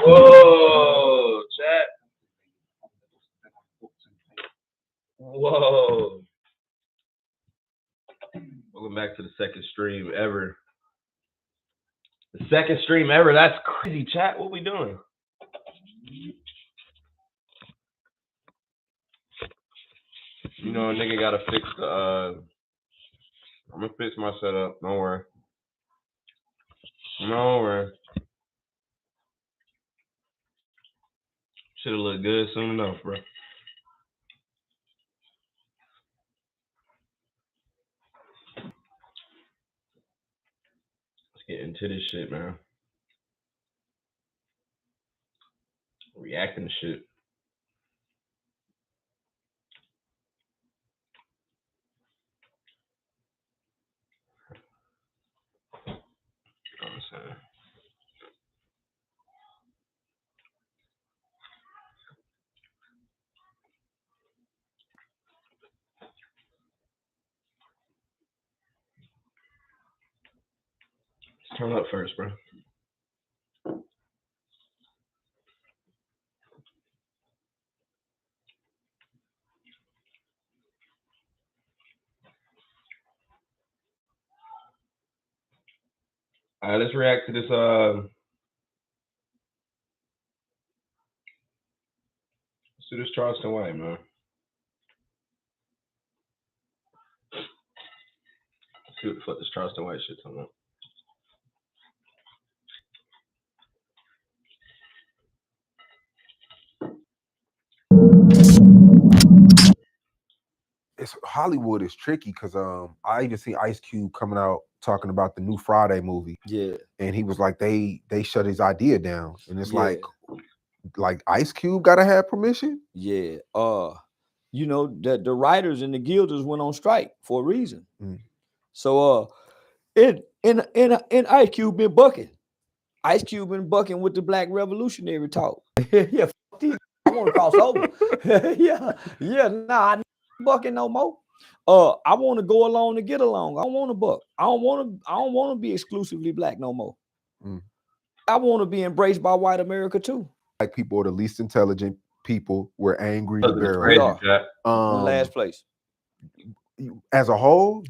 Whoa, chat. Whoa. Welcome back to the second stream ever. The second stream ever. That's crazy, chat. What we doing? You know, a nigga gotta fix the. I'm gonna fix my setup. Don't worry. Don't worry. Shit'll look good soon enough, bro. Let's get into this shit, man. Reacting to shit. You know what I'm saying? Let's turn up first, bro. All right, let's react to this. Let's do this Charleston White, man. Let's see what the fuck this Charleston White shit talking about. It's Hollywood is tricky because I even see Ice Cube coming out talking about the new Friday movie. Yeah. And he was like, they shut his idea down. And it's like Ice Cube gotta have permission? Yeah. You know, the writers and the guilders went on strike for a reason. So in Ice Cube been bucking. Ice Cube been bucking with the Black Revolutionary talk. Yeah, I want to cross over. Nah, I ain't bucking no more. I want to go along to get along. I don't want to buck. I don't want to be exclusively black no more. I want to be embraced by white America too. Like people are the least intelligent people. We're angry. We are in last place. As a whole,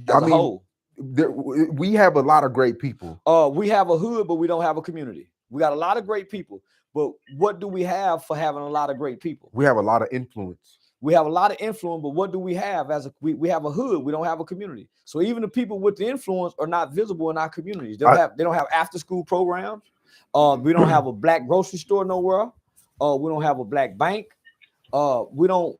we have a lot of great people. We have a hood, but we don't have a community. We got a lot of great people, but what do we have for having a lot of great people? We have a lot of influence. We have a lot of influence, but what do we have as we have a hood? We don't have a community. So even the people with the influence are not visible in our communities. They don't have after school programs. We don't have a black grocery store nowhere. We don't have a black bank. We don't,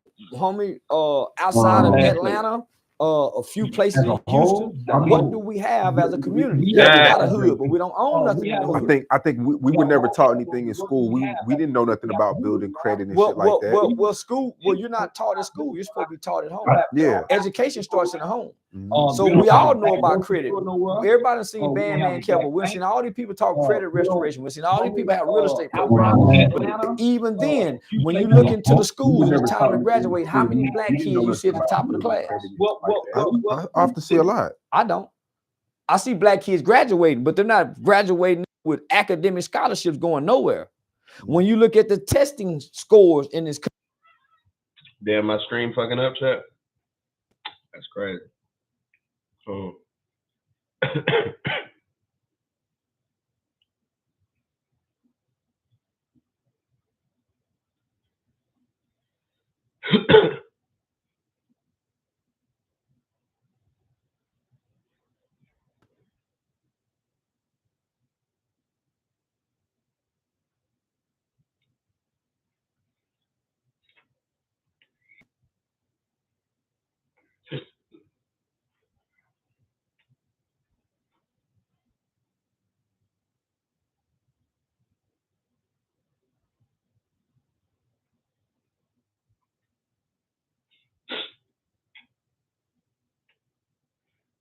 outside of Atlanta, a few places in Houston. What do we have as a community? Yeah, we got a hood, but we don't own nothing in the hood. I think we were never taught anything in school. We didn't know nothing about building credit and shit like that. You're not taught at school. You're supposed to be taught at home. Yeah. Education starts in the home. So we all know about credit. Everybody seen Bandman Kevin. We've seen all these people talk credit restoration. We've seen all these people have real estate programs. But even then, when you look into the schools, it's time to graduate. How many black kids you see at the top of the class? I often see a lot. I don't. I see black kids graduating, but they're not graduating with academic scholarships going nowhere. When you look at the testing scores in this country. Damn, my stream fucking up, chat. That's crazy. Oh.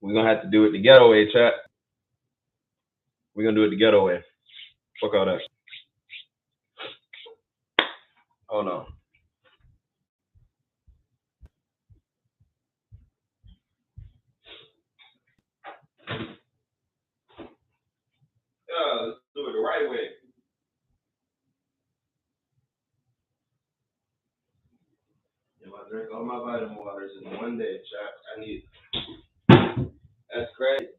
We're gonna have to do it the ghetto way, chat. We're gonna do it the ghetto way. Fuck all that. Oh no. my vitamin waters in one day, chat. I need. That's crazy.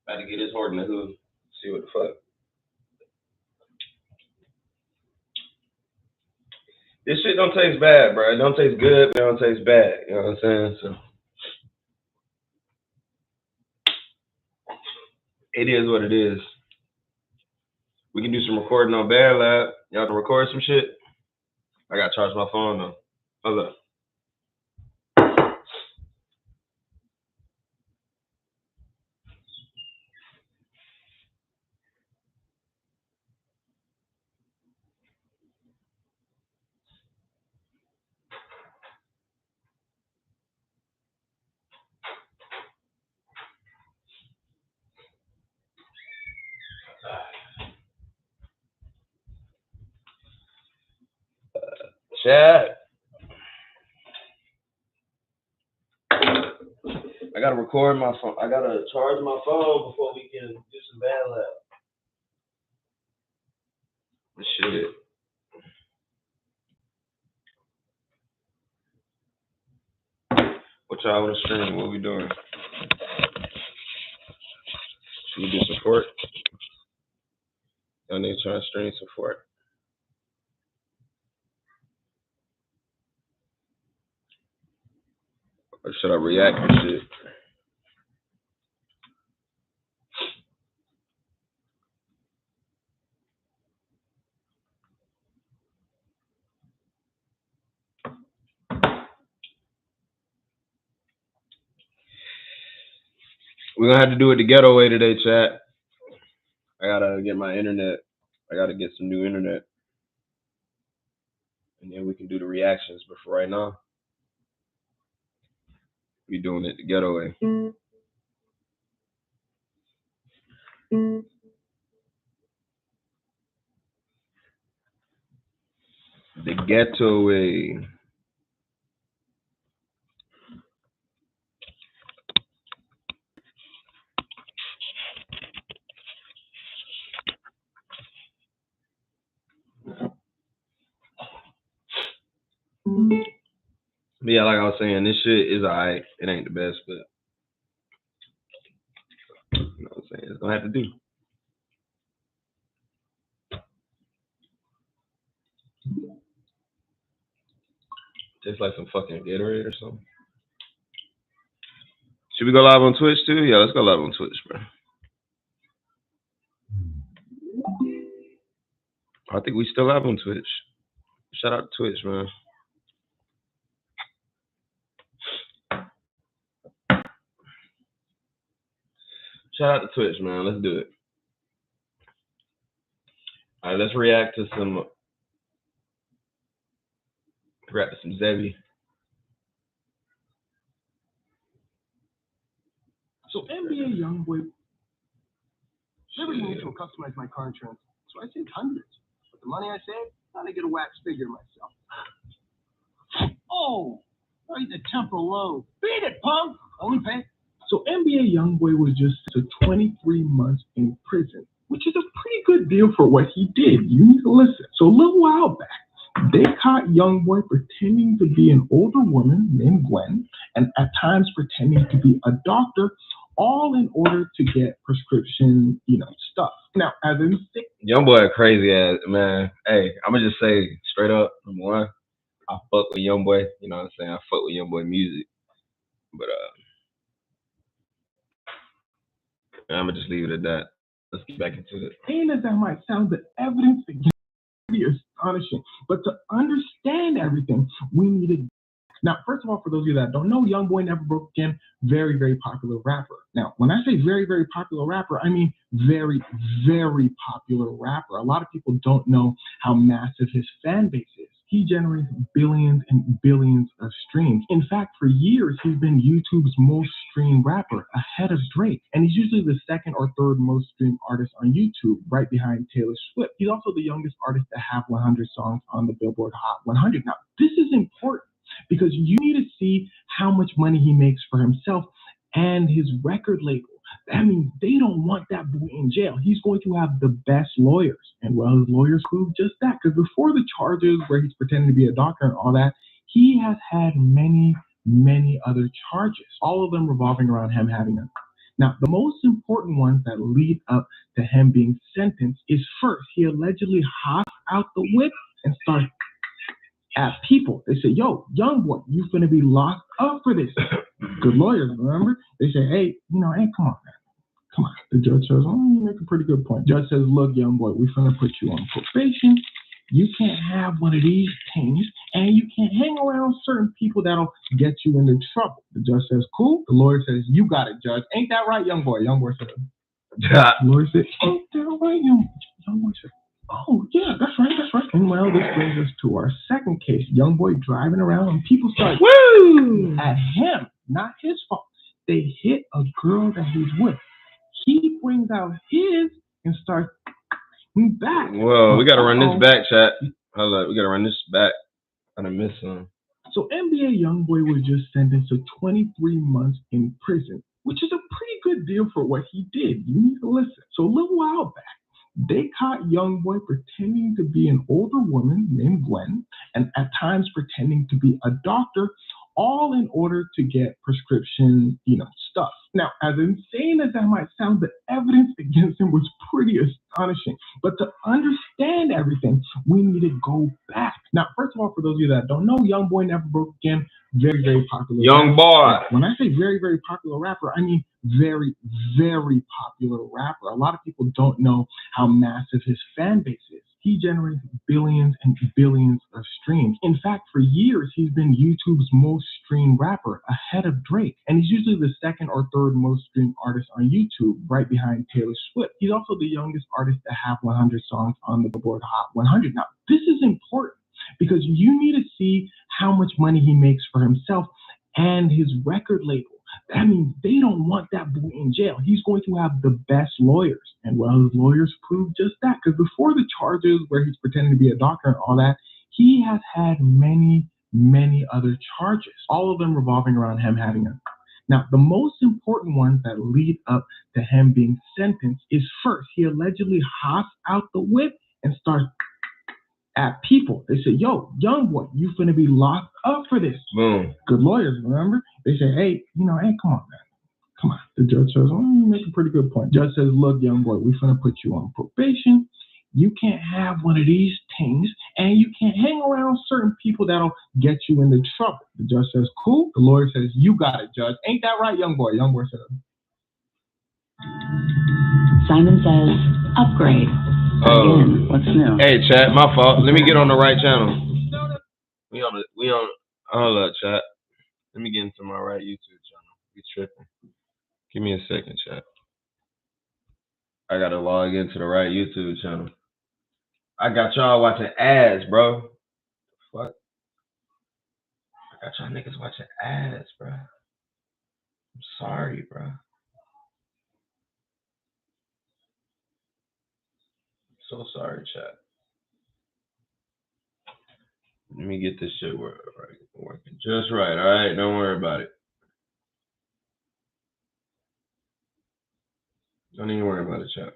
About to get this horde in the hood. See what the fuck. This shit don't taste bad, bro. It don't taste good, but it don't taste bad. You know what I'm saying? So it is what it is. We can do some recording on Bear Lab. Y'all can record some shit. I gotta charge my phone though. Hold up. Chat. I gotta record my phone. I gotta charge my phone before we can do some Bear Lab. Shit. What y'all want to stream? What we doing? Should we do support? Y'all need to try to stream support. Or should I react to shit? We're gonna have to do it the ghetto way today, chat. I gotta get my internet. I gotta get some new internet. And then we can do the reactions. But for right now, we doing it the ghetto way. The ghetto way. But yeah, like I was saying, this shit is alright. It ain't the best, but you know what I'm saying? It's gonna have to do. Tastes like some fucking Gatorade or something. Should we go live on Twitch too? Yeah, let's go live on Twitch, bro. I think we still live on Twitch. Shout out to Twitch, man. Shout out to Twitch, man. Let's do it. All right, let's react to some Zebby. So NBA YoungBoy never need to customize my car insurance, so I saved hundreds. But the money I saved, I'm gonna get a wax figure myself. Oh, right, the temporal lobe. Beat it, punk. Only pay. So NBA YoungBoy was just to 23 months in prison, which is a pretty good deal for what he did. You need to listen. So a little while back, they caught YoungBoy pretending to be an older woman named Gwen, and at times pretending to be a doctor, all in order to get prescription, stuff. Now, as in YoungBoy crazy ass, man. Hey, I'm gonna just say straight up, number one, I fuck with YoungBoy. You know what I'm saying? I fuck with YoungBoy music. But I'm gonna just leave it at that. Let's get back into it. Pain as that might sound, the evidence against be astonishing. But to understand everything, we needed. Now, first of all, for those of you that don't know, YoungBoy Never Broke Again, very, very popular rapper. Now, when I say very, very popular rapper, I mean very, very popular rapper. A lot of people don't know how massive his fan base is. He generates billions and billions of streams. In fact, for years, he's been YouTube's most streamed rapper, ahead of Drake. And he's usually the second or third most streamed artist on YouTube, right behind Taylor Swift. He's also the youngest artist to have 100 songs on the Billboard Hot 100. Now, this is important, because you need to see how much money he makes for himself and his record label. That means they don't want that boy in jail. He's going to have the best lawyers. And well, his lawyers proved just that. Because before the charges where he's pretending to be a doctor and all that, he has had many, many other charges, all of them revolving around him having a. Now, the most important ones that lead up to him being sentenced is first, he allegedly hopped out the whip and started at people. They say, yo, young boy, you finna be locked up for this. Good lawyers, remember? They say, hey, hey, come on, man. Come on. The judge says, you make a pretty good point. Judge says, look, young boy, we're finna put you on probation. You can't have one of these things, and you can't hang around certain people that'll get you into trouble. The judge says, cool. The lawyer says, you got it, judge. Ain't that right, young boy? Young boy said, the lawyer said, ain't that right, young boy said, oh, yeah, that's right. And well, this brings us to our second case. Young boy driving around, and people start at him. Not his fault. They hit a girl that he's with. He brings out his and starts back. Well, we gotta run this back, chat. Hold up, we gotta run this back. I done missed some. So NBA YoungBoy was just sentenced to 23 months in prison, which is a pretty good deal for what he did. You need to listen. So a little while back, they caught YoungBoy pretending to be an older woman named Gwen, and at times pretending to be a doctor, all in order to get prescription, stuff. Now, as insane as that might sound, the evidence against him was pretty astonishing. But to understand everything, we need to go back. Now, first of all, for those of you that don't know, YoungBoy Never Broke Again, very, very popular. Young boy. When I say very, very popular rapper, I mean very, very popular rapper. A lot of people don't know how massive his fan base is. He generates billions and billions of streams. In fact, for years, he's been YouTube's most streamed rapper, ahead of Drake. And he's usually the second or third most streamed artist on YouTube, right behind Taylor Swift. He's also the youngest artist to have 100 songs on the Billboard Hot 100. Now, this is important because you need to see how much money he makes for himself and his record label. That means they don't want that boy in jail. He's going to have the best lawyers. And well, his lawyers proved just that. Because before the charges where he's pretending to be a doctor and all that, he has had many, many other charges, all of them revolving around him having a. Now, the most important ones that lead up to him being sentenced is first, he allegedly hops out the whip and starts at people. They say, yo, young boy, you finna be locked up for this. Boom. Good lawyers, remember? They say, hey, hey, come on, man. Come on. The judge says, you make a pretty good point. Judge says, look, young boy, we're finna put you on probation. You can't have one of these things, and you can't hang around certain people that'll get you into trouble. The judge says, cool. The lawyer says, you got it, judge. Ain't that right, young boy? Young boy says. Simon says, upgrade. Again, what's new? Hey, chat, my fault. Let me get on the right channel. We on. Hold up, chat. Let me get into my right YouTube channel. We tripping. Give me a second, chat. I gotta log into the right YouTube channel. I got y'all watching ads, bro. Fuck. I got y'all niggas watching ads, bro. I'm sorry, bro. So sorry, chat. Let me get this shit working just right, all right? Don't worry about it. Don't even worry about it, chat.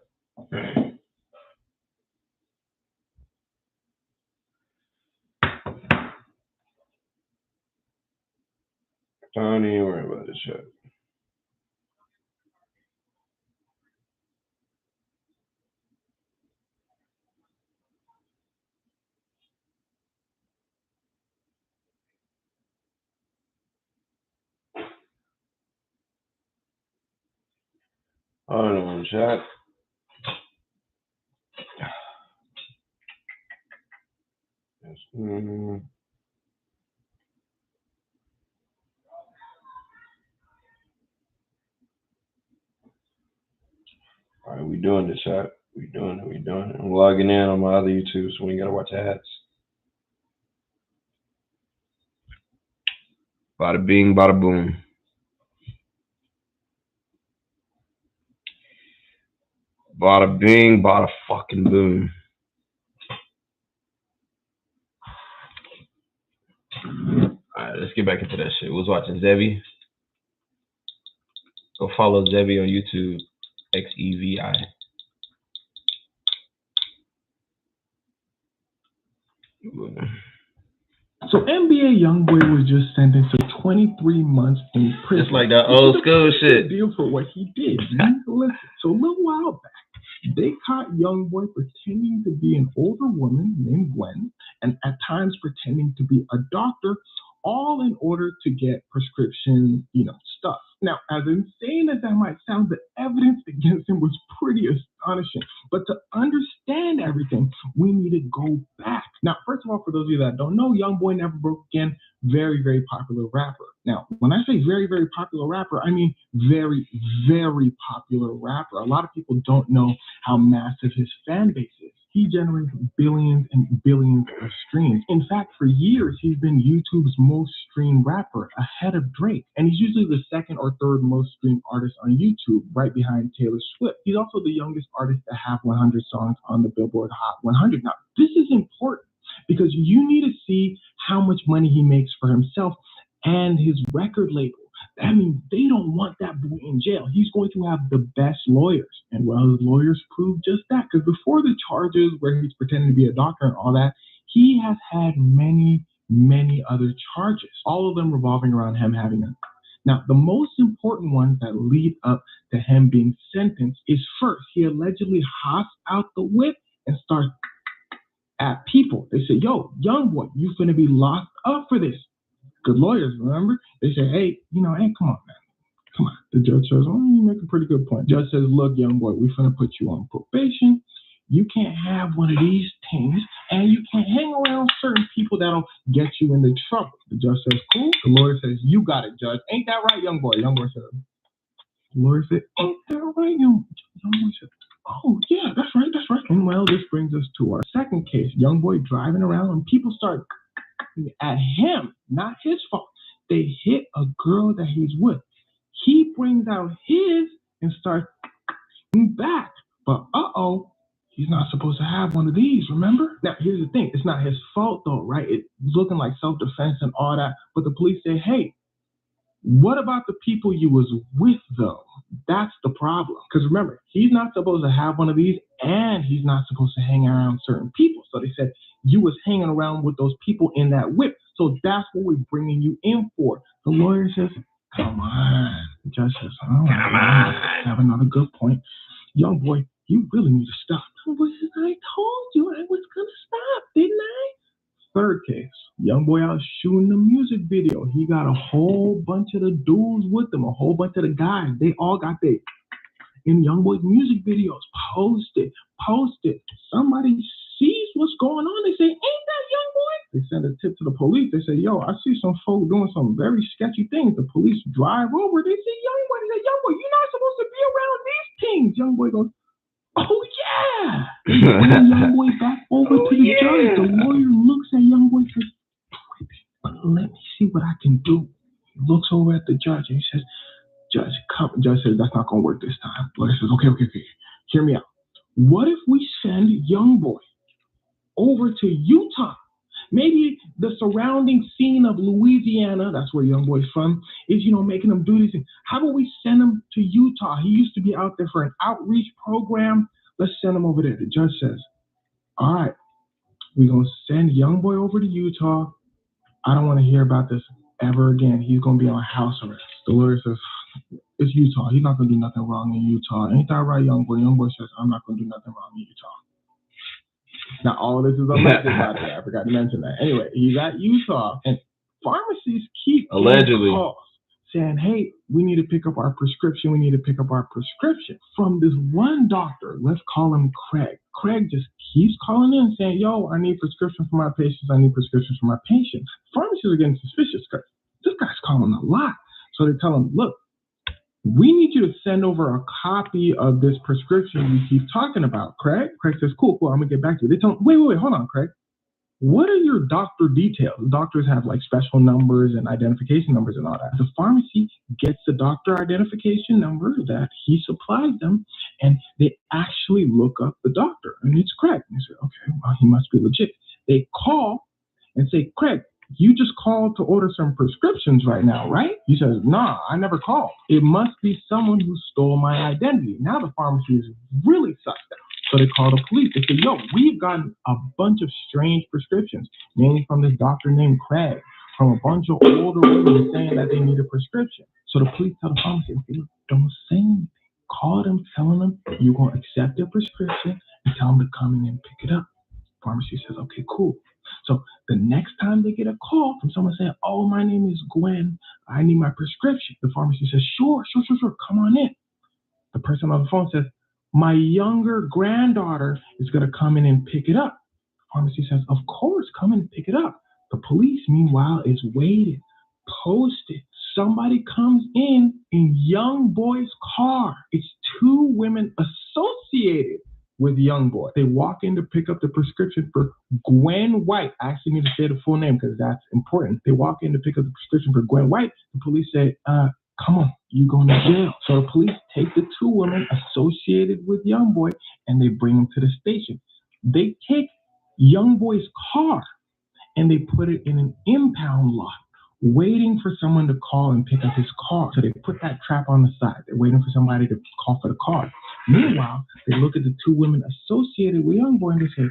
Don't even worry about it, chat. Hold on, chat. All right, we doing this, chat. We doing it. I'm logging in on my other YouTube, so we ain't gotta watch ads. Bada bing, bada boom. Bada bing, bada fucking boom. Alright, let's get back into that shit. We was watching Zevi. Go follow Zevi on YouTube. XEVI. So NBA YoungBoy was just sentenced to 23 months in prison. It's like that old school shit. Deal for what he did. Listen, so a little while back, they caught YoungBoy pretending to be an older woman named Gwen, and at times pretending to be a doctor, all in order to get prescription, stuff. Now, as insane as that might sound, the evidence against him was pretty astonishing. But to understand everything, we need to go back. Now, first of all, for those of you that don't know, YoungBoy Never Broke Again, very, very popular rapper. Now, when I say very, very popular rapper, I mean very, very popular rapper. A lot of people don't know how massive his fan base is. He generates billions and billions of streams. In fact, for years, he's been YouTube's most streamed rapper, ahead of Drake. And he's usually the second or third most streamed artist on YouTube, right behind Taylor Swift. He's also the youngest artist to have 100 songs on the Billboard Hot 100. Now, this is important because you need to see how much money he makes for himself and his record label. I mean, they don't want that boy in jail. He's going to have the best lawyers. And well, his lawyers prove just that. Because before the charges where he's pretending to be a doctor and all that, he has had many, many other charges, all of them revolving around him having a... Now, the most important ones that lead up to him being sentenced is first, he allegedly hops out the whip and starts at people. They say, yo, young boy, you finna be locked up for this. Good lawyers, remember? They say, hey, come on, man. Come on. The judge says, oh, you make a pretty good point. Judge says, look, young boy, we're finna put you on probation. You can't have one of these things, and you can't hang around certain people that'll get you into trouble. The judge says, cool. The lawyer says, you got it, judge. Ain't that right, young boy? Young boy says, the lawyer said, ain't that right, young boy said, oh, yeah, that's right. And well, this brings us to our second case. Young boy driving around, and people start at him, not his fault. They hit a girl that he's with. He brings out his and starts back. But he's not supposed to have one of these, remember? Now, here's the thing. It's not his fault, though, right? It's looking like self-defense and all that. But the police say, hey, what about the people you was with, though? That's the problem. Because remember, he's not supposed to have one of these, and he's not supposed to hang around certain people. So they said, you was hanging around with those people in that whip. So that's what we're bringing you in for. The lawyer says, come on. The judge says, oh, come on. Have another good point. Young boy, you really need to stop. I told you I was going to stop, didn't I? Third case, young boy out shooting the music video. He got a whole bunch of the dudes with him, a whole bunch of the guys. They all got their in young boy's music videos. Post it. Somebody sees what's going on. They say, ain't that young boy? They send a tip to the police. They say, yo, I see some folk doing some very sketchy things. The police drive over. They say, young boy. They say, young boy, you're not supposed to be around these things. Young boy goes, oh, yeah. They bring young boy back over to the judge. The lawyer looks at young boy and says, let me see what I can do. He looks over at the judge and he says, Judge, come. Judge says, that's not going to work this time. The lawyer says, okay. Hear me out. What if we send young boy over to Utah? Maybe the surrounding scene of Louisiana, that's where young boy's from, is, making him do these things. How about we send him to Utah? He used to be out there for an outreach program. Let's send him over there. The judge says, all right, we're going to send young boy over to Utah. I don't want to hear about this ever again. He's going to be on house arrest. The lawyer says, it's Utah. He's not going to do nothing wrong in Utah. Ain't that right, young boy? Young boy says, I'm not going to do nothing wrong in Utah. Now, all of this is alleged, by the way. I forgot to mention that. Anyway, he's at Utah, and pharmacies keep allegedly calls saying, hey, we need to pick up our prescription. From this one doctor. Let's call him Craig. Craig just keeps calling in saying, yo, I need prescriptions for my patients. Pharmacies are getting suspicious because this guy's calling a lot. So they tell him, look, we need you to send over a copy of this prescription you keep talking about, Craig. Craig says, cool, I'm going to get back to you. They tell him, wait, hold on, Craig. What are your doctor details? Doctors have like special numbers and identification numbers and all that. The pharmacy gets the doctor identification number that he supplied them, and they actually look up the doctor, and it's Craig. And they say, okay, well, he must be legit. They call and say, Craig, you just called to order some prescriptions right now, right? He says, nah, I never called. It must be someone who stole my identity. Now the pharmacy is really sussed out. So they call the police. They say, yo, we've gotten a bunch of strange prescriptions, mainly from this doctor named Craig, from a bunch of older women saying that they need a prescription. So the police tell the pharmacy, okay, look, don't say anything. Call them, telling them you're going to accept their prescription and tell them to come in and pick it up. Pharmacy says, okay, cool. So the next time they get a call from someone saying, oh, my name is Gwen, I need my prescription, the pharmacy says, sure, come on in. The person on the phone says, my younger granddaughter is going to come in and pick it up. The pharmacy says, of course, come in and pick it up. The police, meanwhile, is waiting, posted. Somebody comes in young boy's car. It's two women associated with young boy. They walk in to pick up the prescription for Gwen White. I actually need to say the full name because that's important. They walk in to pick up the prescription for Gwen White. The police say, come on, you going to jail. So the police take the two women associated with young boy and they bring them to the station. They take young boy's car and they put it in an impound lot, waiting for someone to call and pick up his car. So they put that trap on the side. They're waiting for somebody to call for the car. Meanwhile, they look at the two women associated with young boy and they say,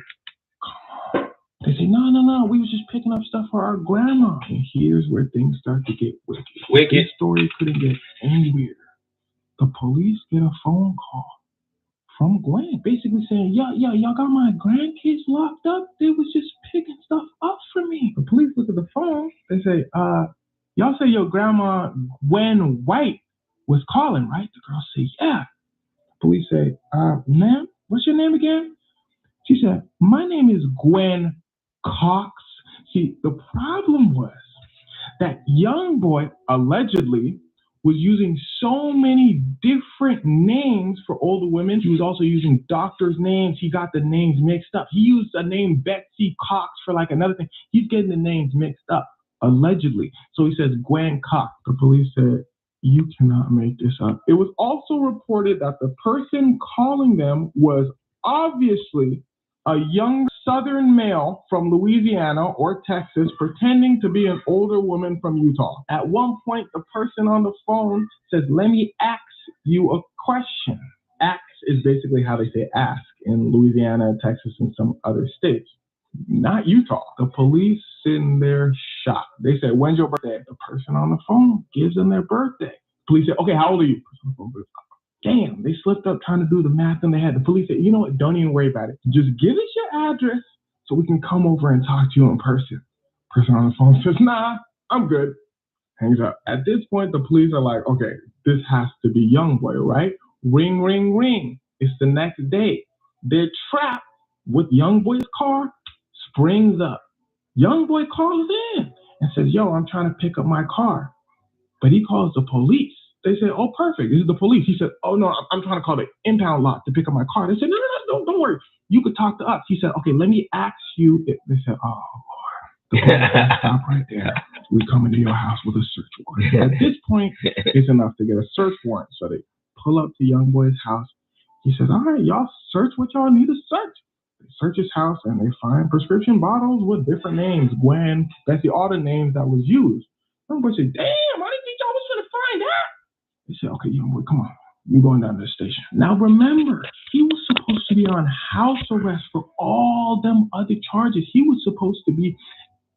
come on. They say, no, we was just picking up stuff for our grandma. And here's where things start to get wicked. This story couldn't get any weirder. The police get a phone call from Gwen, basically saying, y'all got my grandkids locked up. They was just picking stuff up for me. The police look at the phone. They say, y'all say your grandma Gwen White was calling, right? The girl say, yeah. The police say, ma'am, what's your name again? She said, my name is Gwen Cox. See, the problem was that young boy allegedly was using so many different names for older women. He was also using doctors' names. He got the names mixed up. He used the name Betsy Cox for like another thing. He's getting the names mixed up, allegedly. So he says Gwen Cox. The police said, you cannot make this up. It was also reported that the person calling them was obviously a young Southern male from Louisiana or Texas pretending to be an older woman from Utah. At one point, the person on the phone says, let me ask you a question. Ask is basically how they say ask in Louisiana, Texas, and some other states. Not Utah. The police sitting there shocked. They say, when's your birthday? The person on the phone gives them their birthday. Police say, okay, how old are you? Damn, they slipped up trying to do the math in their head. The police said, you know what, don't even worry about it. Just give us your address so we can come over and talk to you in person. Person on the phone says, nah, I'm good. Hangs up. At this point, the police are like, okay, this has to be young boy, right? Ring, ring, ring. It's the next day. They're trapped with young boy's car, springs up. Young boy calls in and says, yo, I'm trying to pick up my car. But he calls the police. They say, oh, perfect. This is the police. He said, oh, no, I'm trying to call the impound lot to pick up my car. They said, no, don't worry. You could talk to us. He said, okay, let me ask you. They said, oh, Lord. The police stop right there. We're coming to your house with a search warrant. At this point, it's enough to get a search warrant. So they pull up to young boy's house. He says, all right, y'all search what y'all need to search. They search his house and they find prescription bottles with different names. Gwen, Betsy, all the names that was used. Young boy said, damn, I didn't think y'all was going to find that. He said, okay, young boy, come on. You're going down to the station. Now, remember, he was supposed to be on house arrest for all them other charges. He was supposed to be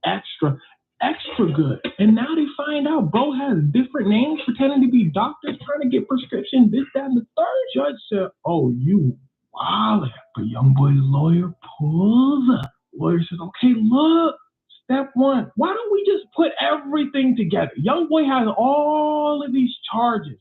extra good. And now they find out bro has different names, pretending to be doctors, trying to get prescription, this, that, and the third. Judge said, oh, you wildin'. But young boy's lawyer pulls up. Lawyer says, okay, look. Step one, why don't we just put everything together? Young boy has all of these charges.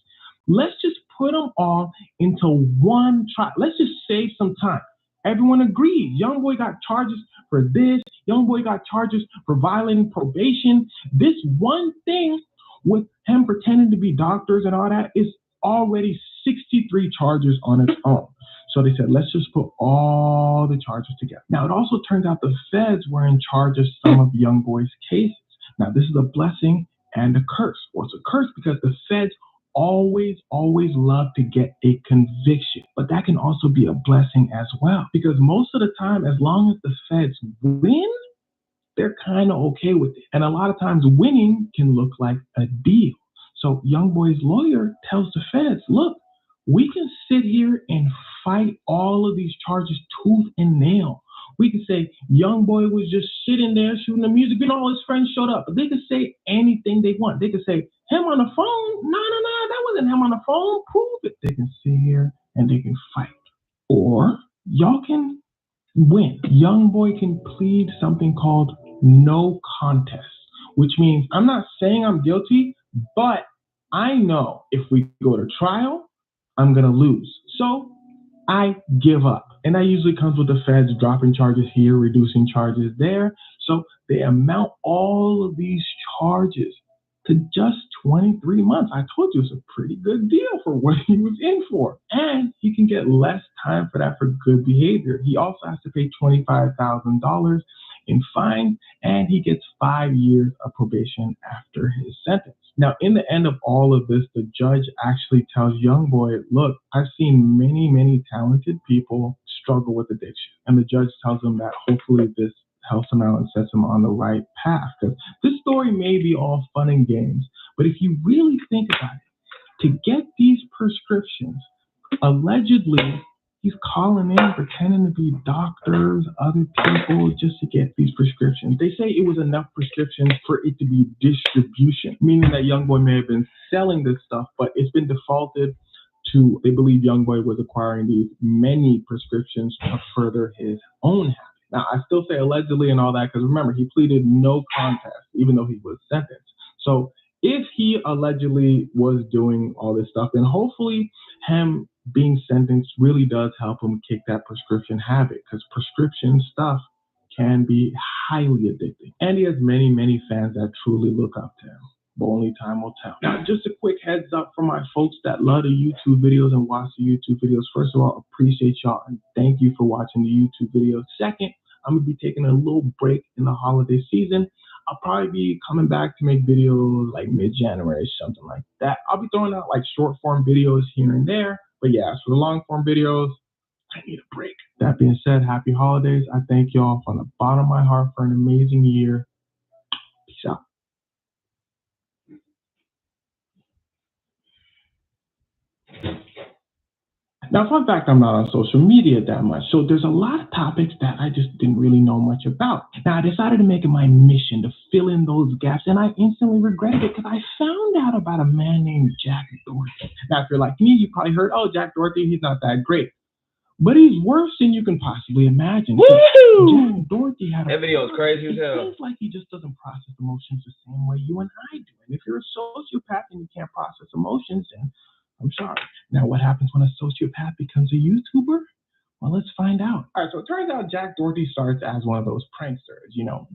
Let's just put them all into one trial. Let's just save some time. Everyone agrees. Young boy got charges for this. Young boy got charges for violating probation. This one thing with him pretending to be doctors and all that is already 63 charges on its own. So they said, let's just put all the charges together. Now, it also turns out the feds were in charge of some of young boy's cases. Now, this is a blessing and a curse. Well, it's a curse because the feds always love to get a conviction. But that can also be a blessing as well. Because most of the time, as long as the feds win, they're kind of okay with it. And a lot of times winning can look like a deal. So Young Boy's lawyer tells the feds, look, we can sit here and fight all of these charges tooth and nail. We can say Young Boy was just sitting there shooting the music and all his friends showed up. But they can say anything they want. They can say him on the phone. No, that wasn't him on the phone. Prove it. They can sit here and they can fight. Or y'all can win. Young Boy can plead something called no contest, which means I'm not saying I'm guilty, but I know if we go to trial, I'm going to lose. So I give up. And that usually comes with the feds dropping charges here, reducing charges there. So they amount all of these charges to just 23 months. I told you it's a pretty good deal for what he was in for. And he can get less time for that for good behavior. He also has to pay $25,000 in fines, and he gets 5 years of probation after his sentence. Now, in the end of all of this, the judge actually tells Young Boy, look, I've seen many, many talented people struggle with addiction. And the judge tells him that hopefully this helps him out and sets him on the right path. Because this story may be all fun and games, but if you really think about it, to get these prescriptions, allegedly, he's calling in, pretending to be doctors, other people, just to get these prescriptions. They say it was enough prescriptions for it to be distribution, meaning that Young Boy may have been selling this stuff, but it's been defaulted to, they believe Young Boy was acquiring these many prescriptions to further his own habit. Now, I still say allegedly and all that, because remember, he pleaded no contest, even though he was sentenced. So if he allegedly was doing all this stuff, then hopefully him being sentenced really does help him kick that prescription habit, because prescription stuff can be highly addicting. And he has many, many fans that truly look up to him. But only time will tell. Now, just a quick heads up for my folks that love the YouTube videos and watch the YouTube videos. First of all, appreciate y'all and thank you for watching the YouTube videos. Second, I'm going to be taking a little break in the holiday season. I'll probably be coming back to make videos like mid-January, something like that. I'll be throwing out like short form videos here and there. But yeah, as for the long form videos, I need a break. That being said, happy holidays. I thank y'all from the bottom of my heart for an amazing year. Peace out. Now, fun fact, I'm not on social media that much, so there's a lot of topics that I just didn't really know much about. Now, I decided to make it my mission to fill in those gaps, and I instantly regretted it because I found out about a man named Jack Dorsey. Now, if you're like me, you probably heard, oh, Jack Dorsey, he's not that great. But he's worse than you can possibly imagine. Jack Dorsey had that video is crazy as hell. It seems like he just doesn't process emotions the same way you and I do. And if you're a sociopath and you can't process emotions, then I'm sorry. Now, what happens when a sociopath becomes a YouTuber? Well, let's find out. All right, so it turns out Jack Dorsey starts as one of those pranksters, you know,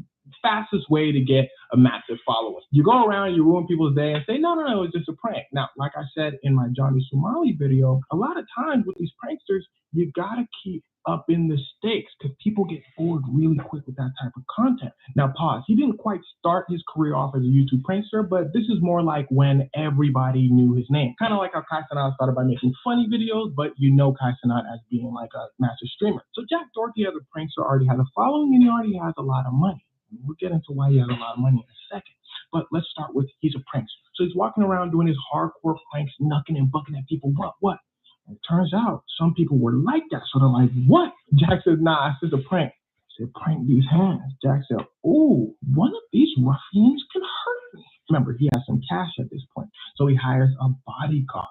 fastest way to get a massive following. You go around, you ruin people's day and say, no, it's just a prank. Now, like I said in my Johnny Somali video, a lot of times with these pranksters, you gotta keep up in the stakes because people get bored really quick with that type of content. Now, pause. He didn't quite start his career off as a YouTube prankster, but this is more like when everybody knew his name. Kind of like how Kai Cenat started by making funny videos, but you know Kai Cenat as being like a massive streamer. So Jack Dorsey as a prankster already has a following and he already has a lot of money. We'll get into why he has a lot of money in a second. But let's start with he's a prankster. So he's walking around doing his hardcore pranks, knucking and bucking at people. What? And it turns out some people were like that. So they're like, what? Jack says, nah, it's just a prank. I said, prank these hands. Jack said, oh, one of these ruffians can hurt me. Remember, he has some cash at this point. So he hires a bodyguard.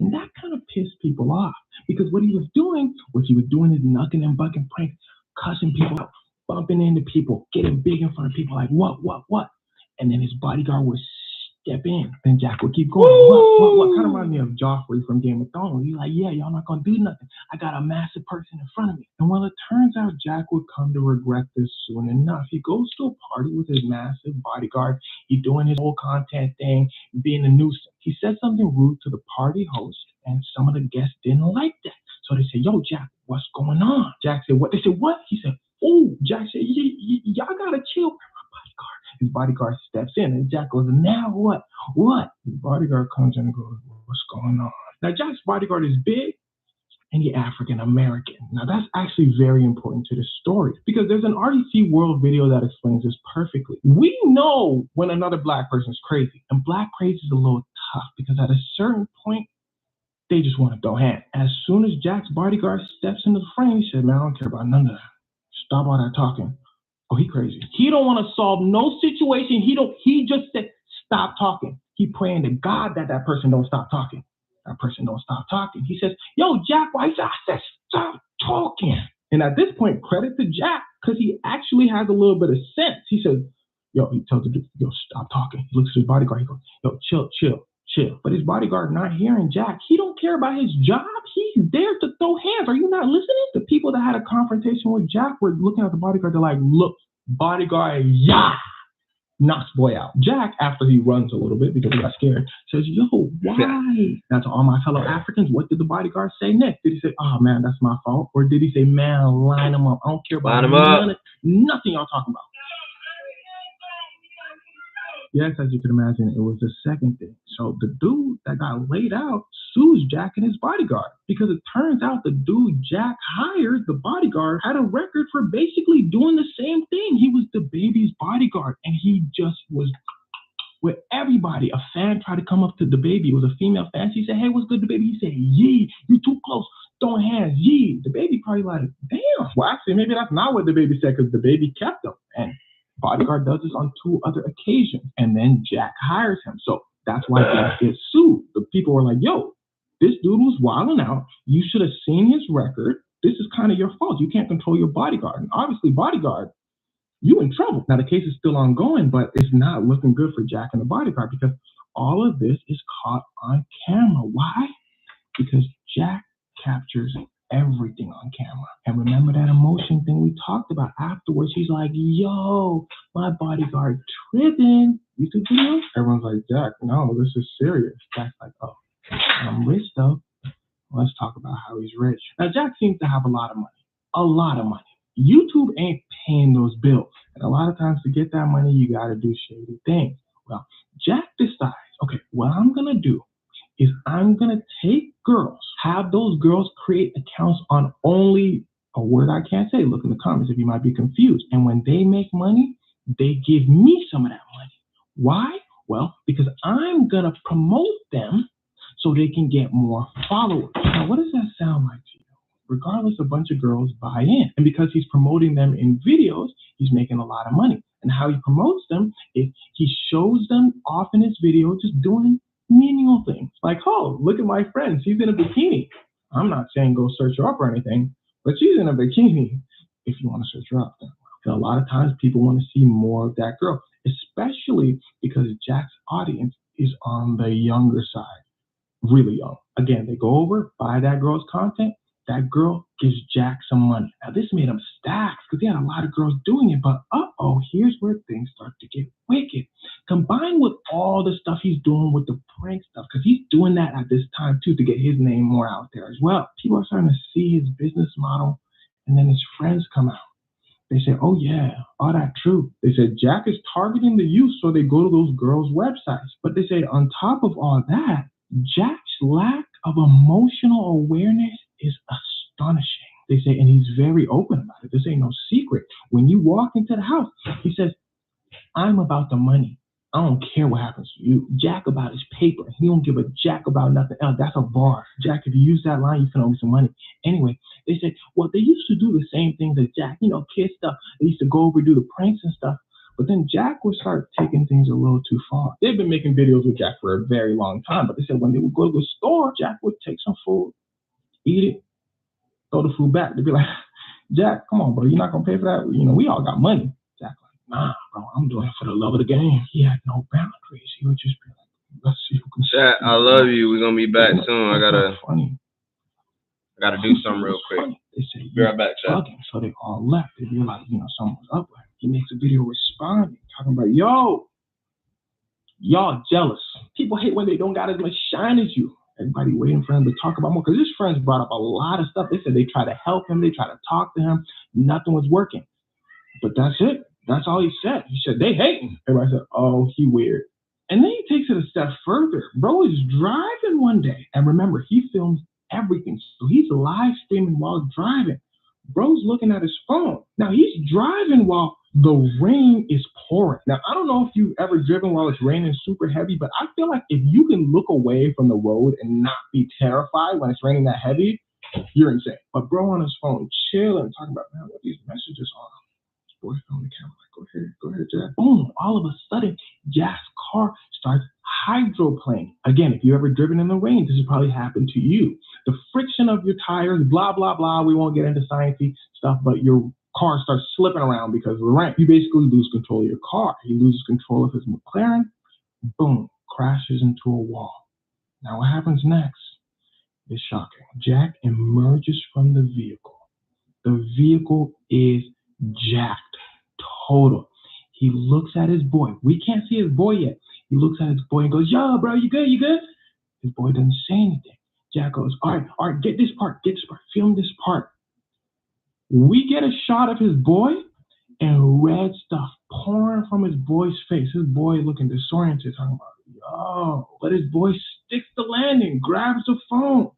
And that kind of pissed people off because what he was doing is knucking and bucking pranks, cussing people out, bumping into people, getting big in front of people like, what? And then his bodyguard would step in. Then Jack would keep going. What? Kind of reminds me of Joffrey from Game of Thrones. He's like, yeah, y'all not going to do nothing. I got a massive person in front of me. And well, it turns out Jack would come to regret this soon enough. He goes to a party with his massive bodyguard. He's doing his whole content thing, being a nuisance. He said something rude to the party host, and some of the guests didn't like that. So they said, yo, Jack, what's going on? Jack said, what? They said, what? He said, oh, Jack said, y'all got to chill. His bodyguard steps in, and Jack goes, now what? What? His bodyguard comes in and goes, what's going on? Now, Jack's bodyguard is big, any African American. Now that's actually very important to the story because there's an RDC World video that explains this perfectly. We know when another black person is crazy, and black crazy is a little tough because at a certain point, they just want to throw hands. As soon as Jack's bodyguard steps into the frame, he said, man, I don't care about none of that. Stop all that talking. Oh, he crazy. He don't want to solve no situation. He just said, stop talking. He praying to God that person don't stop talking. That person don't stop talking. He says, yo, Jack, why? I said, stop talking. And at this point, credit to Jack, because he actually has a little bit of sense. He says, yo, he tells the dude, yo, stop talking. He looks at his bodyguard. He goes, yo, chill. But his bodyguard not hearing Jack. He don't care about his job. He's there to throw hands. Are you not listening? The people that had a confrontation with Jack were looking at the bodyguard. They're like, look, bodyguard, yeah. Knocks boy out. Jack, after he runs a little bit because he got scared, says, yo, why? Now to all my fellow Africans, what did the bodyguard say next? Did he say, oh man, that's my fault? Or did he say, man, line him up? I don't care about nothing y'all talking about. Yes, as you can imagine, it was the second thing. So the dude that got laid out sues Jack and his bodyguard because it turns out the dude Jack hired, the bodyguard, had a record for basically doing the same thing. He was the baby's bodyguard, and he just was with everybody. A fan tried to come up to the baby. It was a female fan. She said, hey, what's good, the baby? He said, yee, you too close. Throwing hands, yee. The baby probably like, damn. Well, actually, maybe that's not what the baby said because the baby kept him. And bodyguard does this on 2 other occasions, and then Jack hires him. So that's why Jack gets sued. The people were like, yo, this dude was wilding out. You should have seen his record. This is kind of your fault. You can't control your bodyguard. And obviously, bodyguard, you in trouble. Now, the case is still ongoing, but it's not looking good for Jack and the bodyguard because all of this is caught on camera. Why? Because Jack captures everything on camera. And remember that emotion thing we talked about afterwards? He's like, yo, my bodyguard tripping. YouTube video? Everyone's like, Jack, no, this is serious. Jack's like, oh, I'm rich though. Let's talk about how he's rich. Now, Jack seems to have a lot of money. A lot of money. YouTube ain't paying those bills. And a lot of times to get that money, you got to do shady things. Well, Jack decides, okay, what I'm going to do is I'm going to take girls, have those girls create accounts on only a word I can't say. Look in the comments if you might be confused. And when they make money, they give me some of that money. Why? Well, because I'm going to promote them so they can get more followers. Now, what does that sound like to you? Regardless, a bunch of girls buy in. And because he's promoting them in videos, he's making a lot of money. And how he promotes them is he shows them off in his video just doing meaningful things. Like, oh, look at my friend. She's in a bikini. I'm not saying go search her up or anything, but she's in a bikini. If you want to search her up, then. And a lot of times people want to see more of that girl, especially because Jack's audience is on the younger side, really young. Again, they go over, buy that girl's content. That girl gives Jack some money. Now, this made him stacks because he had a lot of girls doing it. But, here's where things start to get wicked. Combined with all the stuff he's doing with the prank stuff, because he's doing that at this time, too, to get his name more out there as well. People are starting to see his business model, and then his friends come out. They say, oh, yeah, all that true. They said Jack is targeting the youth, so they go to those girls' websites. But they say on top of all that, Jack's lack of emotional awareness is astonishing. They say, and he's very open about it. This ain't no secret. When you walk into the house, he says, I'm about the money. I don't care what happens to you. Jack about his paper. He don't give a jack about nothing else. That's a bar. Jack, if you use that line, you can owe me some money. Anyway, they said, well, they used to do the same things as Jack, kid stuff. They used to go over, do the pranks and stuff. But then Jack would start taking things a little too far. They've been making videos with Jack for a very long time, but they said when they would go to the store, Jack would take some food, eat it, throw the food back. They'd be like, Jack, come on, bro, you're not going to pay for that? We all got money. Jack like, nah, bro, I'm doing it for the love of the game. He had no boundaries. He would just be like, let's see who can. Chat, I love you. We're going to be back soon. I gotta do something real quick. They say, be right back, chat. So they all left. They realized, someone's up with him. He makes a video responding, talking about, yo, y'all jealous. People hate when they don't got as much shine as you. Everybody waiting for him to talk about more because his friends brought up a lot of stuff. They said they tried to help him. They tried to talk to him. Nothing was working. But that's it. That's all he said. He said, they hating. Everybody said, oh, he weird. And then he takes it a step further. Bro is driving one day. And remember, he films everything. So he's live streaming while driving. Bro's looking at his phone. Now he's driving while the rain is pouring. Now, I don't know if you've ever driven while it's raining super heavy, but I feel like if you can look away from the road and not be terrified when it's raining that heavy, you're insane. But bro on his phone, chilling, talking about, man, what these messages are. His boy's on the camera, like, go ahead, Jack. Boom, all of a sudden, Jack's car starts hydroplaning. Again, if you've ever driven in the rain, this has probably happened to you. The friction of your tires, blah, blah, blah. We won't get into sciencey stuff, but your car starts slipping around because of the rain. You basically lose control of your car. He loses control of his McLaren. Boom, crashes into a wall. Now what happens next is shocking. Jack emerges from the vehicle. The vehicle is jacked, total. He looks at his boy. We can't see his boy yet. He looks at his boy and goes, yo, bro, you good? You good? His boy doesn't say anything. Jack goes, all right, get this part, film this part. We get a shot of his boy and red stuff pouring from his boy's face. His boy looking disoriented, talking about, yo, but his boy sticks the landing, grabs the phone,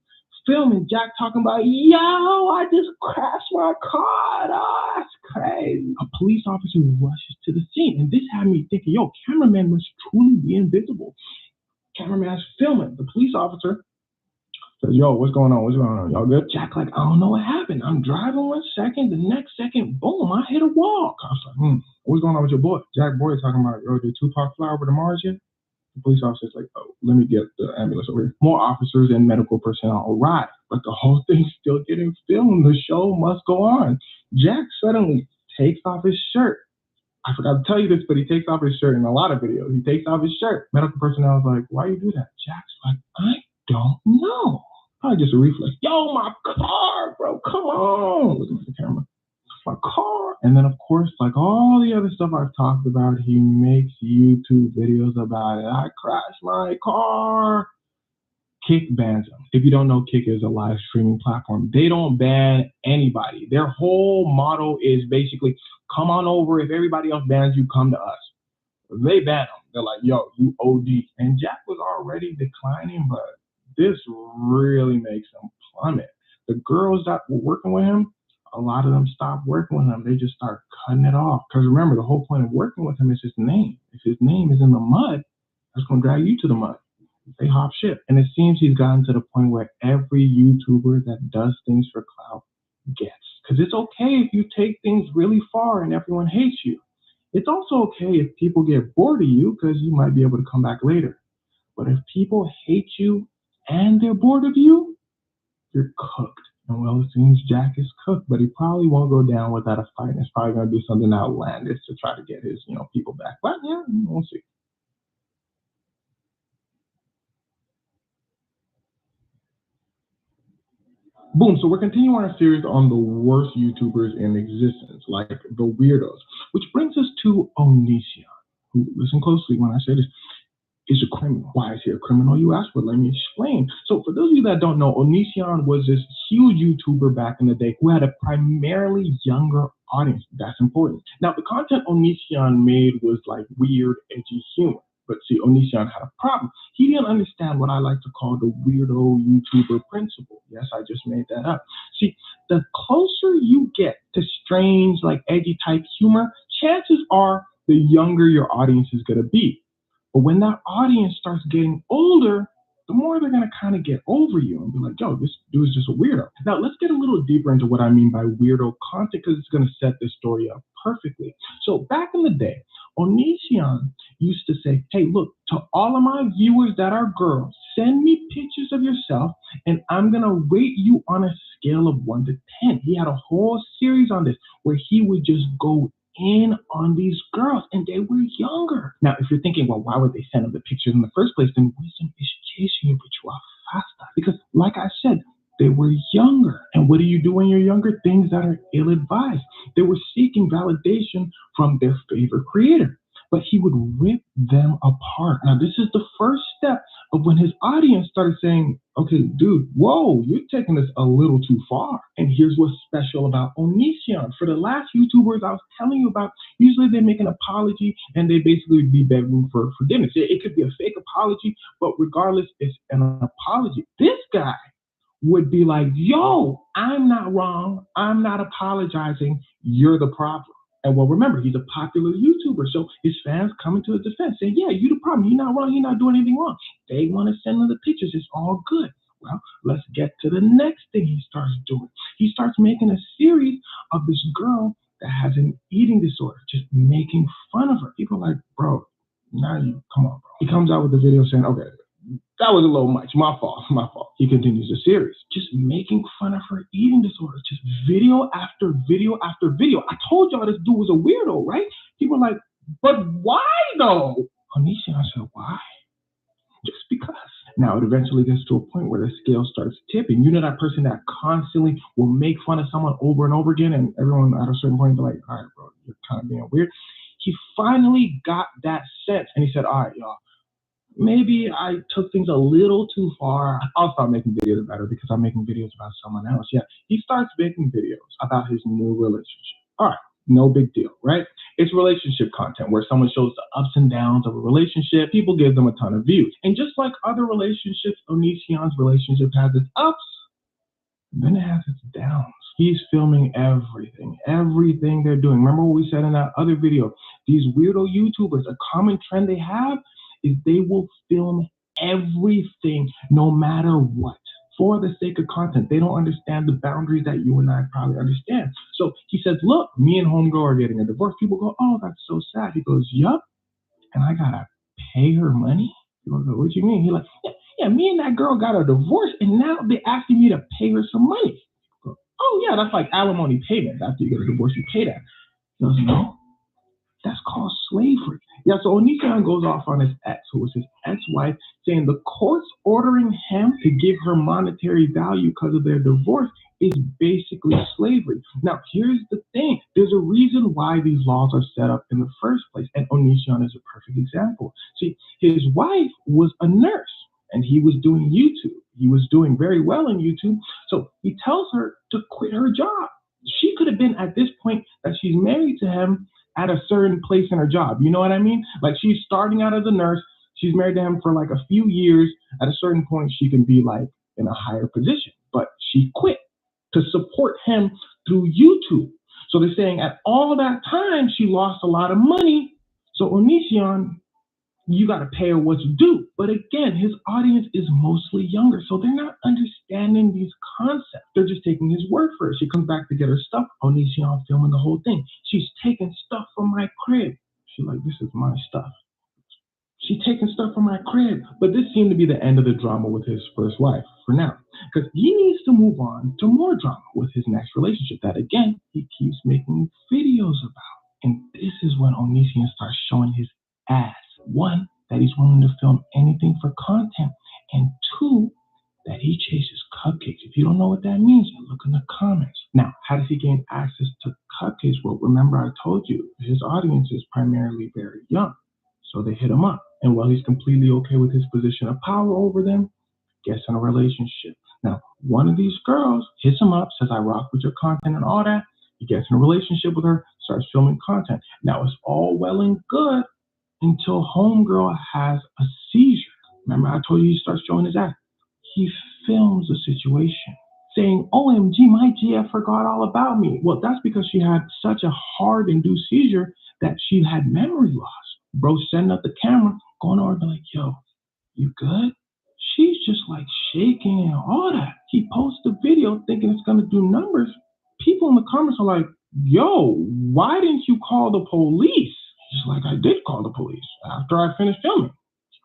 filming Jack talking about, yo, I just crashed my car. Oh, that's crazy. A police officer rushes to the scene, and this had me thinking, yo, cameraman must truly be invisible. Cameraman's filming. The police officer says, yo, what's going on? What's going on? Y'all good? Jack like, I don't know what happened. I'm driving 1 second. The next second, boom, I hit a wall. I was like, what's going on with your boy? Jack boy talking about, yo, did Tupac fly over to Mars yet? The police officer's like, oh, let me get the ambulance over here. More officers and medical personnel arrive, but the whole thing's still getting filmed. The show must go on. Jack suddenly takes off his shirt. I forgot to tell you this, but he takes off his shirt in a lot of videos. He takes off his shirt. Medical personnel is like, why you do that? Jack's like, I don't know. Probably just a reflex. Yo, my car, bro, come on. Looking at the camera. My car. And then, of course, like all the other stuff I've talked about, he makes YouTube videos about it. I crashed my car. Kick bans him. If you don't know, Kick is a live streaming platform. They don't ban anybody. Their whole motto is basically, come on over. If everybody else bans you, come to us. They ban him. They're like, yo, you OD. And Jack was already declining, but this really makes him plummet. The girls that were working with him, a lot of them stopped working with him. They just start cutting it off. Because remember, the whole point of working with him is his name. If his name is in the mud, that's going to drag you to the mud. They hop ship. And it seems he's gotten to the point where every YouTuber that does things for clout gets. Because it's okay if you take things really far and everyone hates you. It's also okay if people get bored of you because you might be able to come back later. But if people hate you and they're bored of you, you're cooked. And well, it seems Jack is cooked, but he probably won't go down without a fight. It's probably going to do something outlandish to try to get his, people back. But yeah, we'll see. Boom, so we're continuing our series on the worst YouTubers in existence, like the weirdos, which brings us to Onision, who, listen closely when I say this, is a criminal. Why is he a criminal, you ask? Well, let me explain. So for those of you that don't know, Onision was this huge YouTuber back in the day who had a primarily younger audience. That's important. Now, the content Onision made was like weird, edgy humor. But see, Onision had a problem. He didn't understand what I like to call the weirdo YouTuber principle. Yes, I just made that up. See, the closer you get to strange, like edgy type humor, chances are the younger your audience is going to be. But when that audience starts getting older, the more they're going to kind of get over you and be like, yo, this dude's just a weirdo. Now, let's get a little deeper into what I mean by weirdo content because it's going to set this story up perfectly. So back in the day, Onision used to say, hey, look, to all of my viewers that are girls, send me pictures of yourself and I'm going to rate you on a scale of 1 to 10. He had a whole series on this where he would just go in on these girls and they were younger. Now, if you're thinking, well, why would they send them the pictures in the first place? Then wisdom is chasing you, but you are faster. Because like I said, they were younger. And what do you do when you're younger? Things that are ill-advised. They were seeking validation from their favorite creator, but he would rip them apart. Now, this is the first step of when his audience started saying, okay, dude, whoa, you're taking this a little too far. And here's what's special about Onision. For the last YouTubers I was telling you about, usually they make an apology and they basically would be begging for forgiveness. It could be a fake apology, but regardless, it's an apology. This guy would be like, yo, I'm not wrong. I'm not apologizing. You're the problem. And well, remember, he's a popular YouTuber, so his fans coming to his defense saying, yeah, you're the problem. You're not wrong. You're not doing anything wrong. They want to send him the pictures. It's all good. Well, let's get to the next thing he starts doing. He starts making a series of this girl that has an eating disorder, just making fun of her. People are like, bro, now you, come on, bro. He comes out with the video saying, okay, that was a little much. My fault. He continues the series, just making fun of her eating disorder, just video after video after video. I told y'all this dude was a weirdo, right? People were like, but why though? Onision, I said, why? Just because. Now it eventually gets to a point where the scale starts tipping. You know that person that constantly will make fun of someone over and over again, and everyone at a certain point be like, all right, bro, you're kind of being weird. He finally got that sense, and he said, all right, y'all, maybe I took things a little too far. I'll start making videos about it because I'm making videos about someone else. Yeah, he starts making videos about his new relationship. All right, no big deal, right? It's relationship content where someone shows the ups and downs of a relationship. People give them a ton of views. And just like other relationships, Onision's relationship has its ups, then it has its downs. He's filming everything they're doing. Remember what we said in that other video? These weirdo YouTubers, a common trend they have is they will film everything no matter what for the sake of content. They don't understand the boundaries that you and I probably understand. So he says, look, me and homegirl are getting a divorce. People go, oh, that's so sad. He goes, yup, and I gotta pay her money? People go, what do you mean? He's like, yeah, me and that girl got a divorce, and now they're asking me to pay her some money. Go, oh, yeah, that's like alimony payments. After you get a divorce, you pay that. He goes, no, that's called slavery. Yeah, so Onision goes off on his ex, who was his ex-wife, saying the court's ordering him to give her monetary value because of their divorce is basically slavery. Now, here's the thing. There's a reason why these laws are set up in the first place, and Onision is a perfect example. See, his wife was a nurse, and he was doing YouTube. He was doing very well in YouTube, so he tells her to quit her job. She could have been at this point that she's married to him at a certain place in her job. You know what I mean? Like she's starting out as a nurse. She's married to him for like a few years. At a certain point, she can be like in a higher position. But she quit to support him through YouTube. So they're saying at all that time, she lost a lot of money. So Onision, you got to pay her what's due. But again, his audience is mostly younger, so they're not understanding these concepts. They're just taking his word for it. She comes back to get her stuff. Onision filming the whole thing. She's taking stuff from my crib. She's like, this is my stuff. She's taking stuff from my crib. But this seemed to be the end of the drama with his first wife for now, because he needs to move on to more drama with his next relationship that, again, he keeps making videos about. And this is when Onision starts showing his ass. One, that he's willing to film anything for content. And two, that he chases cupcakes. If you don't know what that means, look in the comments. Now, how does he gain access to cupcakes? Well, remember I told you, his audience is primarily very young. So they hit him up. And while he's completely okay with his position of power over them, gets in a relationship. Now, one of these girls hits him up, says, I rock with your content and all that. He gets in a relationship with her, starts filming content. Now, it's all well and good until homegirl has a seizure. Remember, I told you he starts showing his ass. He films the situation, saying, OMG, my GF forgot all about me. Well, that's because she had such a hard-induced seizure that she had memory loss. Bro, setting up the camera, going over and be like, yo, you good? She's just like shaking and all that. He posts the video thinking it's going to do numbers. People in the comments are like, yo, why didn't you call the police? He's like, I did call the police after I finished filming.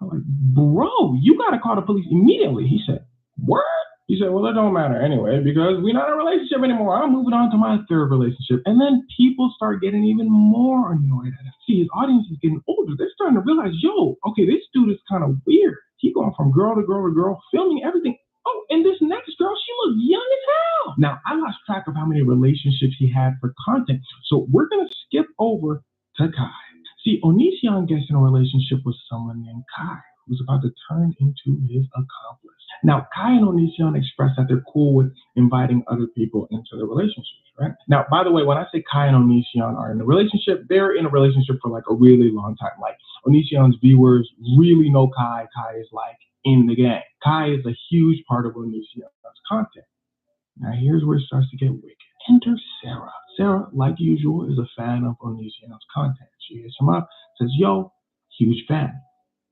I'm like, bro, you got to call the police immediately. He said, what? He said, well, it don't matter anyway, because we're not in a relationship anymore. I'm moving on to my third relationship. And then people start getting even more annoyed at him. See, his audience is getting older. They're starting to realize, yo, okay, this dude is kind of weird. He going from girl to girl to girl, filming everything. Oh, and this next girl, she looks young as hell. Now, I lost track of how many relationships he had for content. So we're going to skip over to Kai. See, Onision gets in a relationship with someone named Kai, who's about to turn into his accomplice. Now, Kai and Onision express that they're cool with inviting other people into the relationship, right? Now, by the way, when I say Kai and Onision are in a relationship, they're in a relationship for like a really long time. Like Onision's viewers really know Kai. Kai is like in the game. Kai is a huge part of Onision's content. Now, here's where it starts to get wicked. Enter Sarah. Sarah, like usual, is a fan of Onision's content. She hits him up, says, yo, huge fan.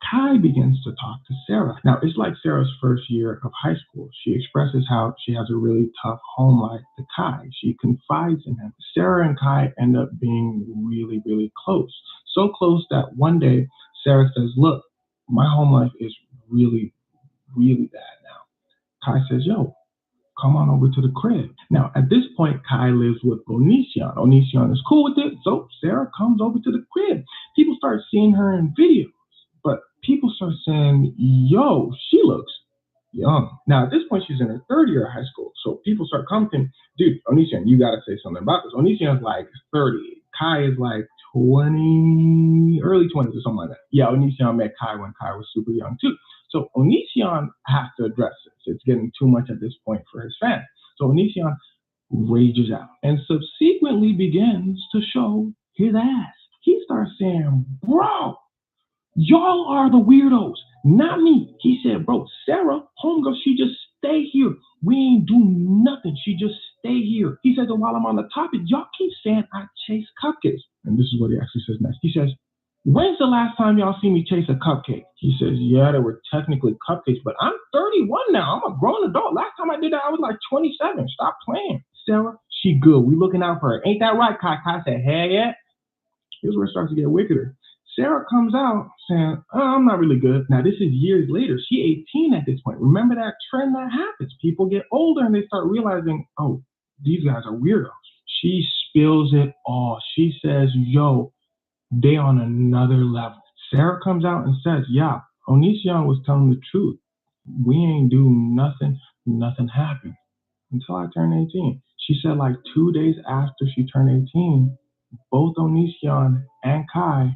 Kai begins to talk to Sarah. Now, it's like Sarah's first year of high school. She expresses how she has a really tough home life to Kai. She confides in him. Sarah and Kai end up being really, really close. So close that one day, Sarah says, look, my home life is really, really bad now. Kai says, yo, come on over to the crib. Now, at this point, Kai lives with Onision. Onision is cool with it, so Sarah comes over to the crib. People start seeing her in videos, but people start saying, yo, she looks young. Now, at this point, she's in her third year of high school, so people start commenting, dude, Onision, you got to say something about this. Onision's like 30. Kai is like 20, early 20s or something like that. Yeah, Onision met Kai when Kai was super young, too. So Onision has to address this. It's getting too much at this point for his fans. So Onision rages out and subsequently begins to show his ass. He starts saying, bro, y'all are the weirdos, not me. He said, bro, Sarah, homegirl, she just stay here. We ain't do nothing. She just stay here. He said that while I'm on the topic, y'all keep saying I chase cupcakes. And this is what he actually says next. He says, when's the last time y'all see me chase a cupcake? He says, yeah, there were technically cupcakes, but I'm 31 now. I'm a grown adult. Last time I did that, I was like 27. Stop playing. Sarah, she good. We looking out for her. Ain't that right, Kai? Kai said, hell yeah. Here's where it starts to get wickeder. Sarah comes out saying, oh, I'm not really good. Now, this is years later. She 18 at this point. Remember that trend that happens. People get older and they start realizing, oh, these guys are weirdos. She spills it all. She says, yo, they on another level. Sarah comes out and says, yeah, Onision was telling the truth. We ain't do nothing happened until I turned 18. She said like 2 days after she turned 18, both Onision and Kai,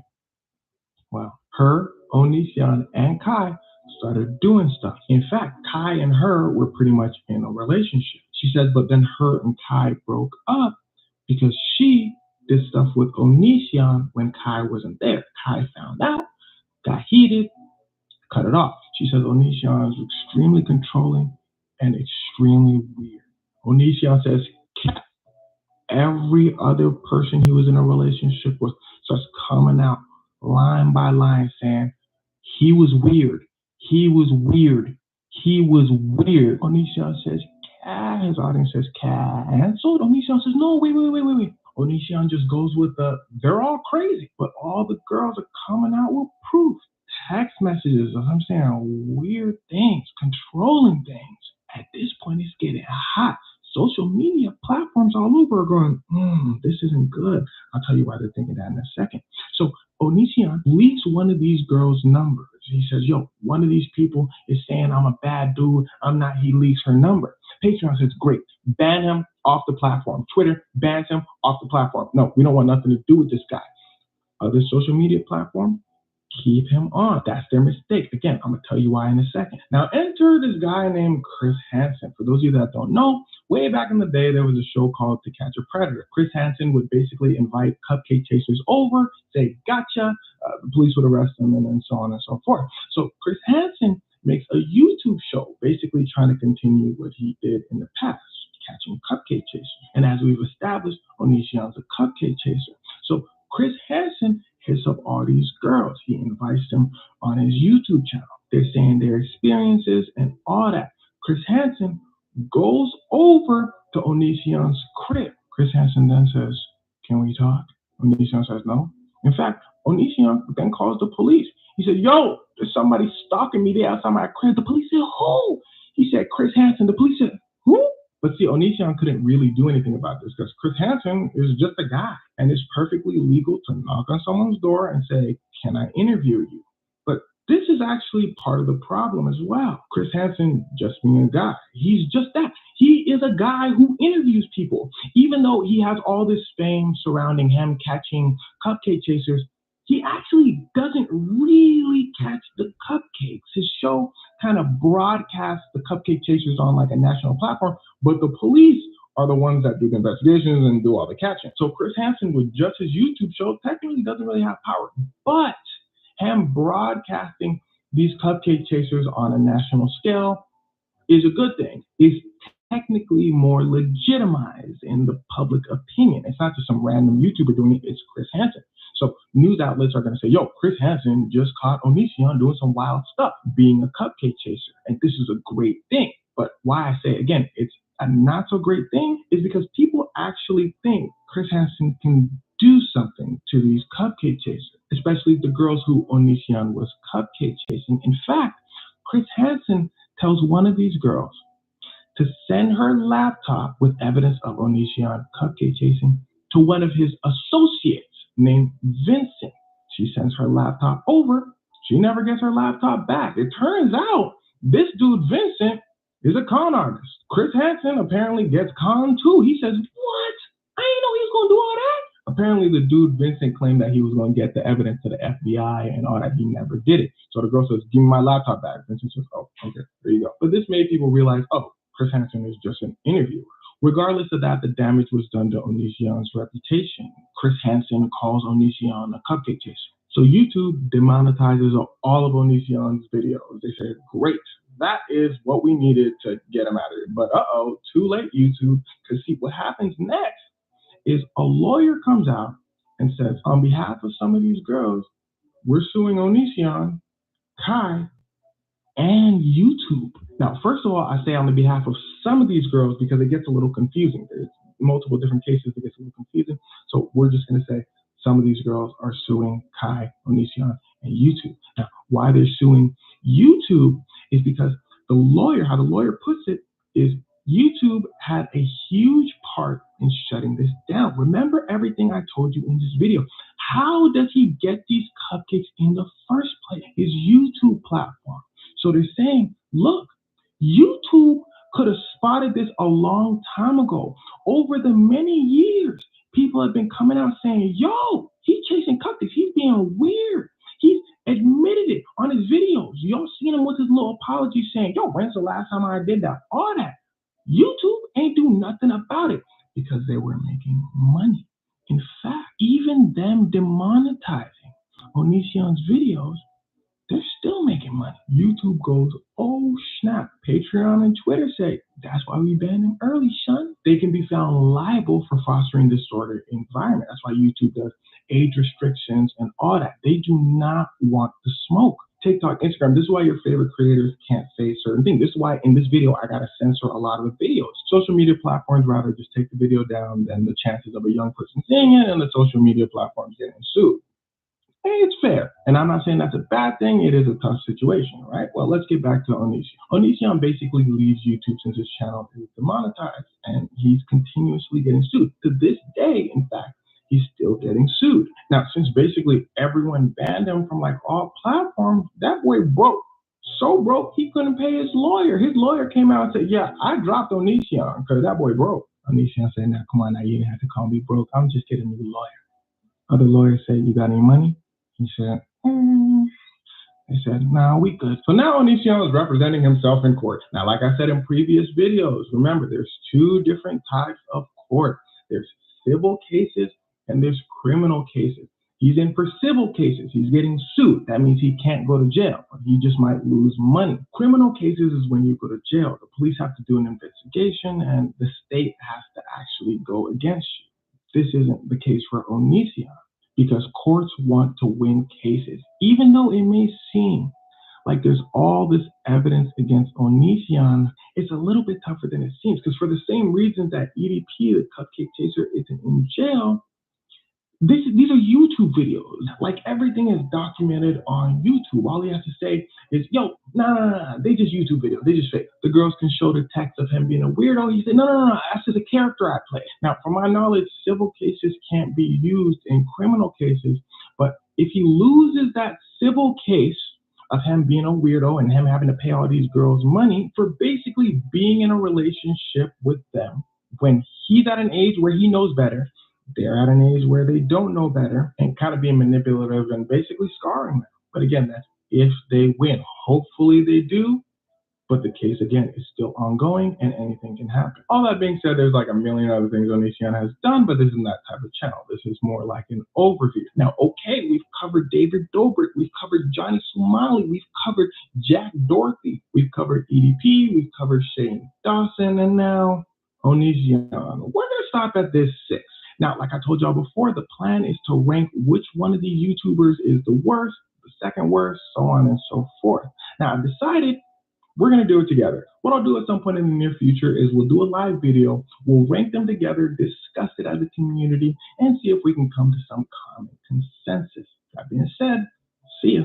well, her, Onision, and Kai started doing stuff. In fact, Kai and her were pretty much in a relationship. She said, but then her and Kai broke up because she did stuff with Onision when Kai wasn't there. Kai found out, got heated, cut it off. She says Onision is extremely controlling and extremely weird. Onision says every other person he was in a relationship with starts coming out line by line saying he was weird. He was weird. He was weird. Onision says, his audience says, canceled. Onision says, no, wait. Onision just goes with they're all crazy, but all the girls are coming out with proof. Text messages of him saying weird things, controlling things. At this point, it's getting hot. Social media platforms all over are going, this isn't good. I'll tell you why they're thinking that in a second. So Onision leaks one of these girls' numbers. He says, yo, one of these people is saying I'm a bad dude. I'm not. He leaks her number. Patreon says, great. Ban him off the platform. Twitter bans him off the platform. No, we don't want nothing to do with this guy. Other social media platform, keep him on. That's their mistake. Again, I'm going to tell you why in a second. Now, enter this guy named Chris Hansen. For those of you that don't know, way back in the day, there was a show called To Catch a Predator. Chris Hansen would basically invite cupcake chasers over, say, gotcha. The police would arrest them, and then so on and so forth. So Chris Hansen makes a YouTube show, basically trying to continue what he did in the past, catching cupcake chasers. And as we've established, Onision's a cupcake chaser. So Chris Hansen hits up all these girls. He invites them on his YouTube channel. They're saying their experiences and all that. Chris Hansen goes over to Onision's crib. Chris Hansen then says, can we talk? Onision says no. In fact, Onision then calls the police. He said, yo, there's somebody stalking me there outside my crib. The police said, who? He said, Chris Hansen. The police said, who? But see, Onision couldn't really do anything about this because Chris Hansen is just a guy, and it's perfectly legal to knock on someone's door and say, can I interview you? But this is actually part of the problem as well. Chris Hansen just being a guy. He's just that. He is a guy who interviews people. Even though he has all this fame surrounding him catching cupcake chasers, he actually doesn't really catch the cupcakes. His show kind of broadcasts the cupcake chasers on like a national platform, but the police are the ones that do the investigations and do all the catching. So Chris Hansen with just his YouTube show technically doesn't really have power, but him broadcasting these cupcake chasers on a national scale is a good thing. It's technically more legitimized in the public opinion. It's not just some random YouTuber doing it, it's Chris Hansen. So news outlets are going to say, yo, Chris Hansen just caught Onision doing some wild stuff, being a cupcake chaser. And this is a great thing. But why I say, again, it's a not so great thing is because people actually think Chris Hansen can do something to these cupcake chasers, especially the girls who Onision was cupcake chasing. In fact, Chris Hansen tells one of these girls to send her laptop with evidence of Onision cupcake chasing to one of his associates named Vincent. She sends her laptop over. She never gets her laptop back. It turns out this dude, Vincent, is a con artist. Chris Hansen apparently gets con too. He says, what? I didn't know he was going to do all that. Apparently, the dude, Vincent, claimed that he was going to get the evidence to the FBI and all that. He never did it. So the girl says, give me my laptop back. Vincent says, oh, okay, there you go. But this made people realize, oh, Chris Hansen is just an interviewer. Regardless of that, the damage was done to Onision's reputation. Chris Hansen calls Onision a cupcake chaser. So YouTube demonetizes all of Onision's videos. They say, great, that is what we needed to get him out of here. But too late, YouTube. Because see, what happens next is a lawyer comes out and says, on behalf of some of these girls, we're suing Onision, Kai, and YouTube. Now, first of all, I say on the behalf of some of these girls because it gets a little confusing. There's multiple different cases that gets a little confusing. So we're just going to say some of these girls are suing Kai, Onision, and YouTube. Now, why they're suing YouTube is because the lawyer, how the lawyer puts it, is YouTube had a huge part in shutting this down. Remember everything I told you in this video. How does he get these cupcakes in the first place? His YouTube platform. So they're saying, look, YouTube could have spotted this a long time ago. Over the many years, people have been coming out saying, yo, he's chasing cupcakes. He's being weird. He's admitted it on his videos. Y'all seen him with his little apology saying, yo, when's the last time I did that? All that. YouTube ain't do nothing about it because they were making money. In fact, even them demonetizing Onision's videos, they're still making money. YouTube goes, oh snap. Patreon and Twitter say, that's why we banned them early, son. They can be found liable for fostering disordered environment. That's why YouTube does age restrictions and all that. They do not want the smoke. TikTok, Instagram, this is why your favorite creators can't say certain things. This is why in this video, I got to censor a lot of the videos. Social media platforms rather just take the video down than the chances of a young person seeing it and the social media platforms getting sued. It's fair. And I'm not saying that's a bad thing. It is a tough situation, right? Well, let's get back to Onision. Onision basically leaves YouTube since his channel is demonetized, and he's continuously getting sued. To this day, in fact, he's still getting sued. Now, since basically everyone banned him from like all platforms, that boy broke. So broke, he couldn't pay his lawyer. His lawyer came out and said, yeah, I dropped Onision because that boy broke. Onision said, now, come on, now you didn't have to call me broke. I'm just getting a new lawyer. Other lawyers said, you got any money? He said, They said, nah, we good. So now Onision is representing himself in court. Now, like I said in previous videos, remember, there's two different types of court. There's civil cases and there's criminal cases. He's in for civil cases. He's getting sued. That means he can't go to jail. He just might lose money. Criminal cases is when you go to jail. The police have to do an investigation and the state has to actually go against you. This isn't the case for Onision, because courts want to win cases. Even though it may seem like there's all this evidence against Onision, it's a little bit tougher than it seems, because for the same reasons that EDP, the cupcake chaser, isn't in jail, these are YouTube videos. Like, everything is documented on YouTube. All he has to say is, yo, nah, they just YouTube videos. They just fake. The girls can show the text of him being a weirdo. He said, no, that's just a character I play. Now, from my knowledge, civil cases can't be used in criminal cases, but if he loses that civil case of him being a weirdo and him having to pay all these girls money for basically being in a relationship with them when he's at an age where he knows better, They're at an age where they don't know better and kind of being manipulative and basically scarring them. But again, that's if they win. Hopefully they do. But the case, again, is still ongoing and anything can happen. All that being said, there's like a million other things Onision has done, but this isn't that type of channel. This is more like an overview. Now, okay, we've covered David Dobrik. We've covered Johnny Somali. We've covered Jack Dorothy. We've covered EDP. We've covered Shane Dawson. And now Onision. We're going to stop at this 6. Now, like I told y'all before, the plan is to rank which one of these YouTubers is the worst, the second worst, so on and so forth. Now, I've decided we're going to do it together. What I'll do at some point in the near future is we'll do a live video, we'll rank them together, discuss it as a community, and see if we can come to some common consensus. That being said, see ya.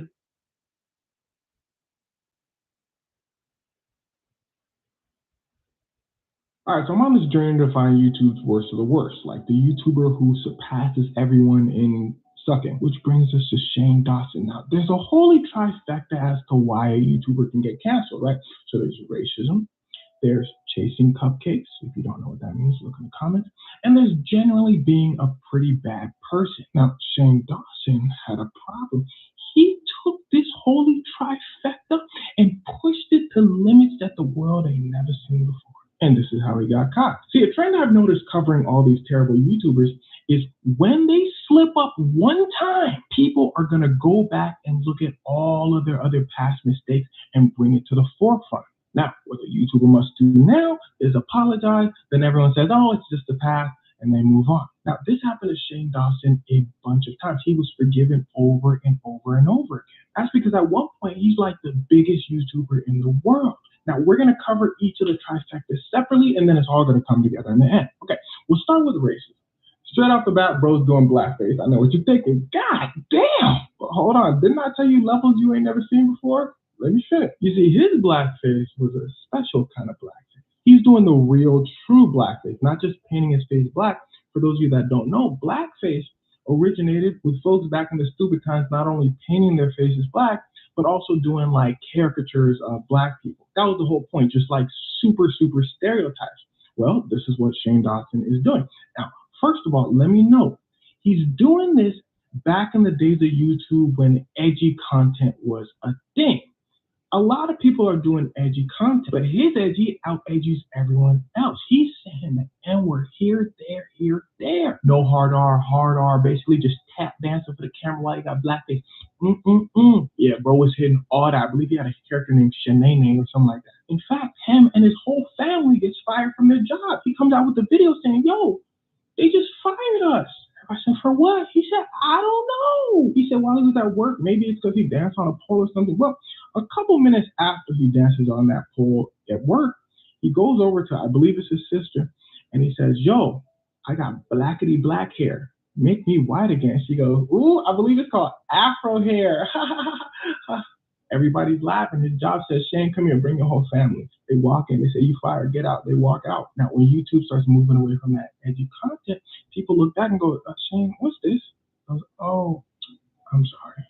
All right, so I'm on this journey to find YouTube's worst of the worst, like the YouTuber who surpasses everyone in sucking, which brings us to Shane Dawson. Now, there's a holy trifecta as to why a YouTuber can get canceled, right? So there's racism, there's chasing cupcakes. If you don't know what that means, look in the comments. And there's generally being a pretty bad person. Now, Shane Dawson had a problem. He took this holy trifecta and pushed it to limits that the world ain't never seen before. And this is how he got caught. See, a trend I've noticed covering all these terrible YouTubers is when they slip up one time, people are going to go back and look at all of their other past mistakes and bring it to the forefront. Now, what the YouTuber must do now is apologize. Then everyone says, oh, it's just the past, and they move on. Now, this happened to Shane Dawson a bunch of times. He was forgiven over and over and over again. That's because at one point, he's like the biggest YouTuber in the world. Now, we're going to cover each of the trifectas separately, and then it's all going to come together in the end. Okay, we'll start with racism. Straight off the bat, bro's doing blackface. I know what you're thinking. God damn! But hold on, didn't I tell you levels you ain't never seen before? Let me finish. You see, his blackface was a special kind of blackface. He's doing the real, true blackface, not just painting his face black. For those of you that don't know, blackface originated with folks back in the stupid times not only painting their faces black, but also doing like caricatures of black people. That was the whole point, just like super stereotypes. Well, this is what Shane Dawson is doing. Now, first of all, let me know, he's doing this back in the days of YouTube when edgy content was a thing. A lot of people are doing edgy content, but his edgy out-edges everyone else. He's saying the N-word here, there. No hard R, basically just tap dancing for the camera while you got blackface. Yeah, bro was hitting all that. I believe he had a character named Shanae or something like that. In fact, him and his whole family gets fired from their job. He comes out with a video saying, yo, they just fired us. I said, for what? He said, I don't know. He said, while he was at work, maybe it's because he danced on a pole or something. Well, a couple minutes after he dances on that pole at work, he goes over to, I believe it's his sister, and he says, yo, I got blackety black hair. Make me white again. She goes, ooh, I believe it's called Afro hair. Everybody's laughing. His job says, Shane, come here, bring your whole family. They walk in, they say, you fired, get out. They walk out. Now, when YouTube starts moving away from that edgy content, people look back and go, Shane, what's this? I was, oh, I'm sorry.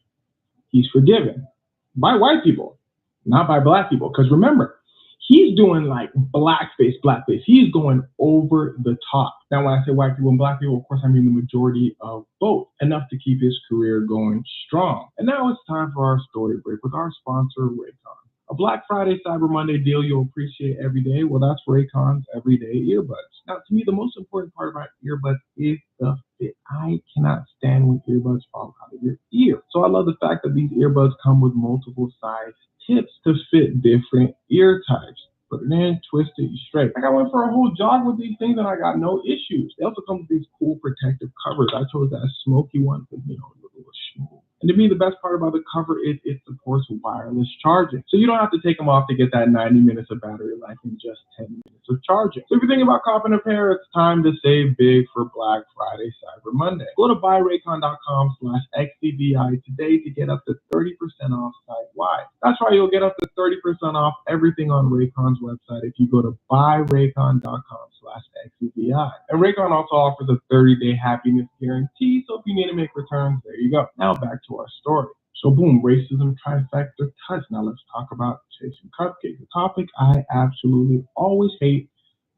He's forgiven by white people, not by black people. Because remember, he's doing like blackface. He's going over the top. Now, when I say white people and black people, of course, I mean the majority of both, enough to keep his career going strong. And now it's time for our story break with our sponsor, Raycon. A Black Friday, Cyber Monday deal you'll appreciate every day. Well, that's Raycon's everyday earbuds. Now, to me, the most important part about earbuds is the fit. I cannot stand when earbuds fall out of your ear. So I love the fact that these earbuds come with multiple size tips to fit different ear types. Put it in, twist it, you straight. Like I went for a whole jog with these things and I got no issues. They also come with these cool protective covers. I chose that smoky one because, you know, it's a little smooth. And to me, the best part about the cover is it supports wireless charging. So you don't have to take them off to get that 90 minutes of battery life in just 10 minutes of charging. So if you're thinking about copping a pair, it's time to save big for Black Friday, Cyber Monday. Go to buyraycon.com/XCVI today to get up to 30% off site-wide. That's right, you'll get up to 30% off everything on Raycon's website if you go to buyraycon.com/XCVI. And Raycon also offers a 30-day happiness guarantee, so if you need to make returns, there you go. Now back to our story. So boom, racism trifecta touch. Now let's talk about chasing cupcakes, a topic I absolutely always hate,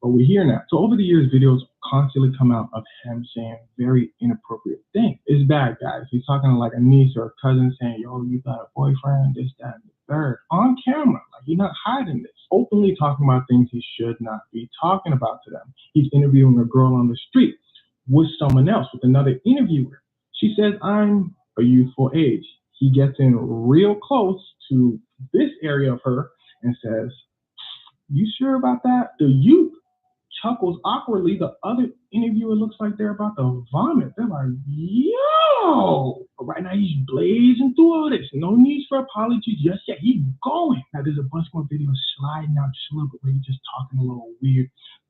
but we're here now. So over the years, videos constantly come out of him saying very inappropriate things. It's bad, guys. He's talking to like a niece or a cousin saying, yo, you got a boyfriend, this, that, and the third, on camera. Like, he's not hiding this. Openly talking about things he should not be talking about to them. He's interviewing a girl on the street with someone else, with another interviewer. She says, I'm a youthful age. He gets in real close to this area of her and says, you sure about that? The youth chuckles awkwardly. The other interviewer looks like they're about to vomit. They're like, yo! But right now he's blazing through all this. No need for apologies just yet. He's going. Now there's a bunch more videos sliding out just a little bit where he's just talking a little weird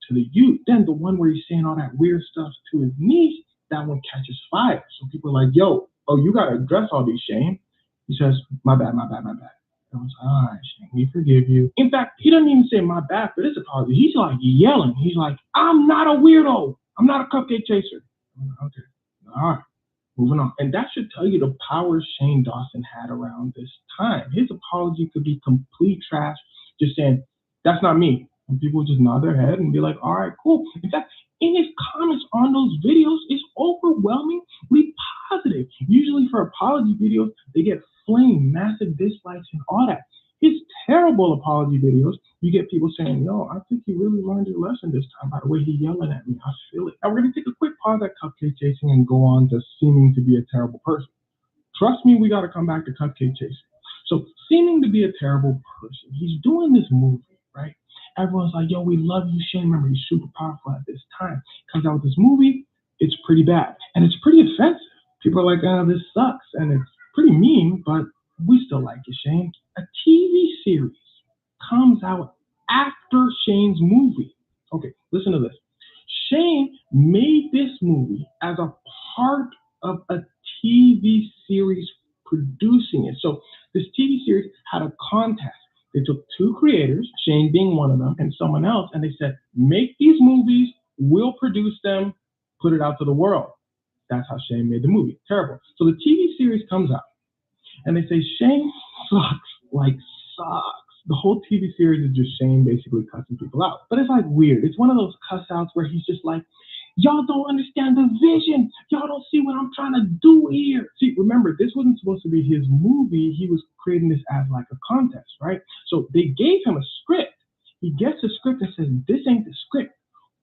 to the youth. Then the one where he's saying all that weird stuff to his niece, that one catches fire. So people are like, yo, oh, you gotta address all these, Shane. He says, my bad. I was like, all right, Shane, we forgive you. In fact, he doesn't even say my bad for this apology. He's like yelling. He's like, I'm not a weirdo. I'm not a cupcake chaser. Okay, all right, moving on. And that should tell you the power Shane Dawson had around this time. His apology could be complete trash, just saying, that's not me. And people just nod their head and be like, all right, cool. In fact, in his comments on those videos, it's overwhelmingly positive. Usually for apology videos, they get flame, massive dislikes, and all that. His terrible apology videos, you get people saying, yo, I think you really learned your lesson this time by the way he's yelling at me. I feel it. Now we're going to take a quick pause at cupcake chasing and go on to seeming to be a terrible person. Trust me, we got to come back to cupcake chasing. So seeming to be a terrible person, he's doing this movie, right? Everyone's like, yo, we love you, Shane. Remember, he's super powerful at this time. Comes out with this movie, it's pretty bad. And it's pretty offensive. People are like, oh, this sucks. And it's pretty mean, but we still like you, Shane. A TV series comes out after Shane's movie. Okay, listen to this. Shane made this movie as a part of a TV series producing it. So this TV series had a contest. They took two creators, Shane being one of them, and someone else, and they said, make these movies, we'll produce them, put it out to the world. That's how Shane made the movie. Terrible. So the TV series comes out, and they say, Shane sucks. The whole TV series is just Shane basically cussing people out. But it's like weird. It's one of those cuss outs where he's just like, y'all don't understand the vision. Y'all don't see what I'm trying to do here. See, remember, this wasn't supposed to be his movie. He was creating this as like a contest, right? So they gave him a script. He gets a script that says, this ain't the script.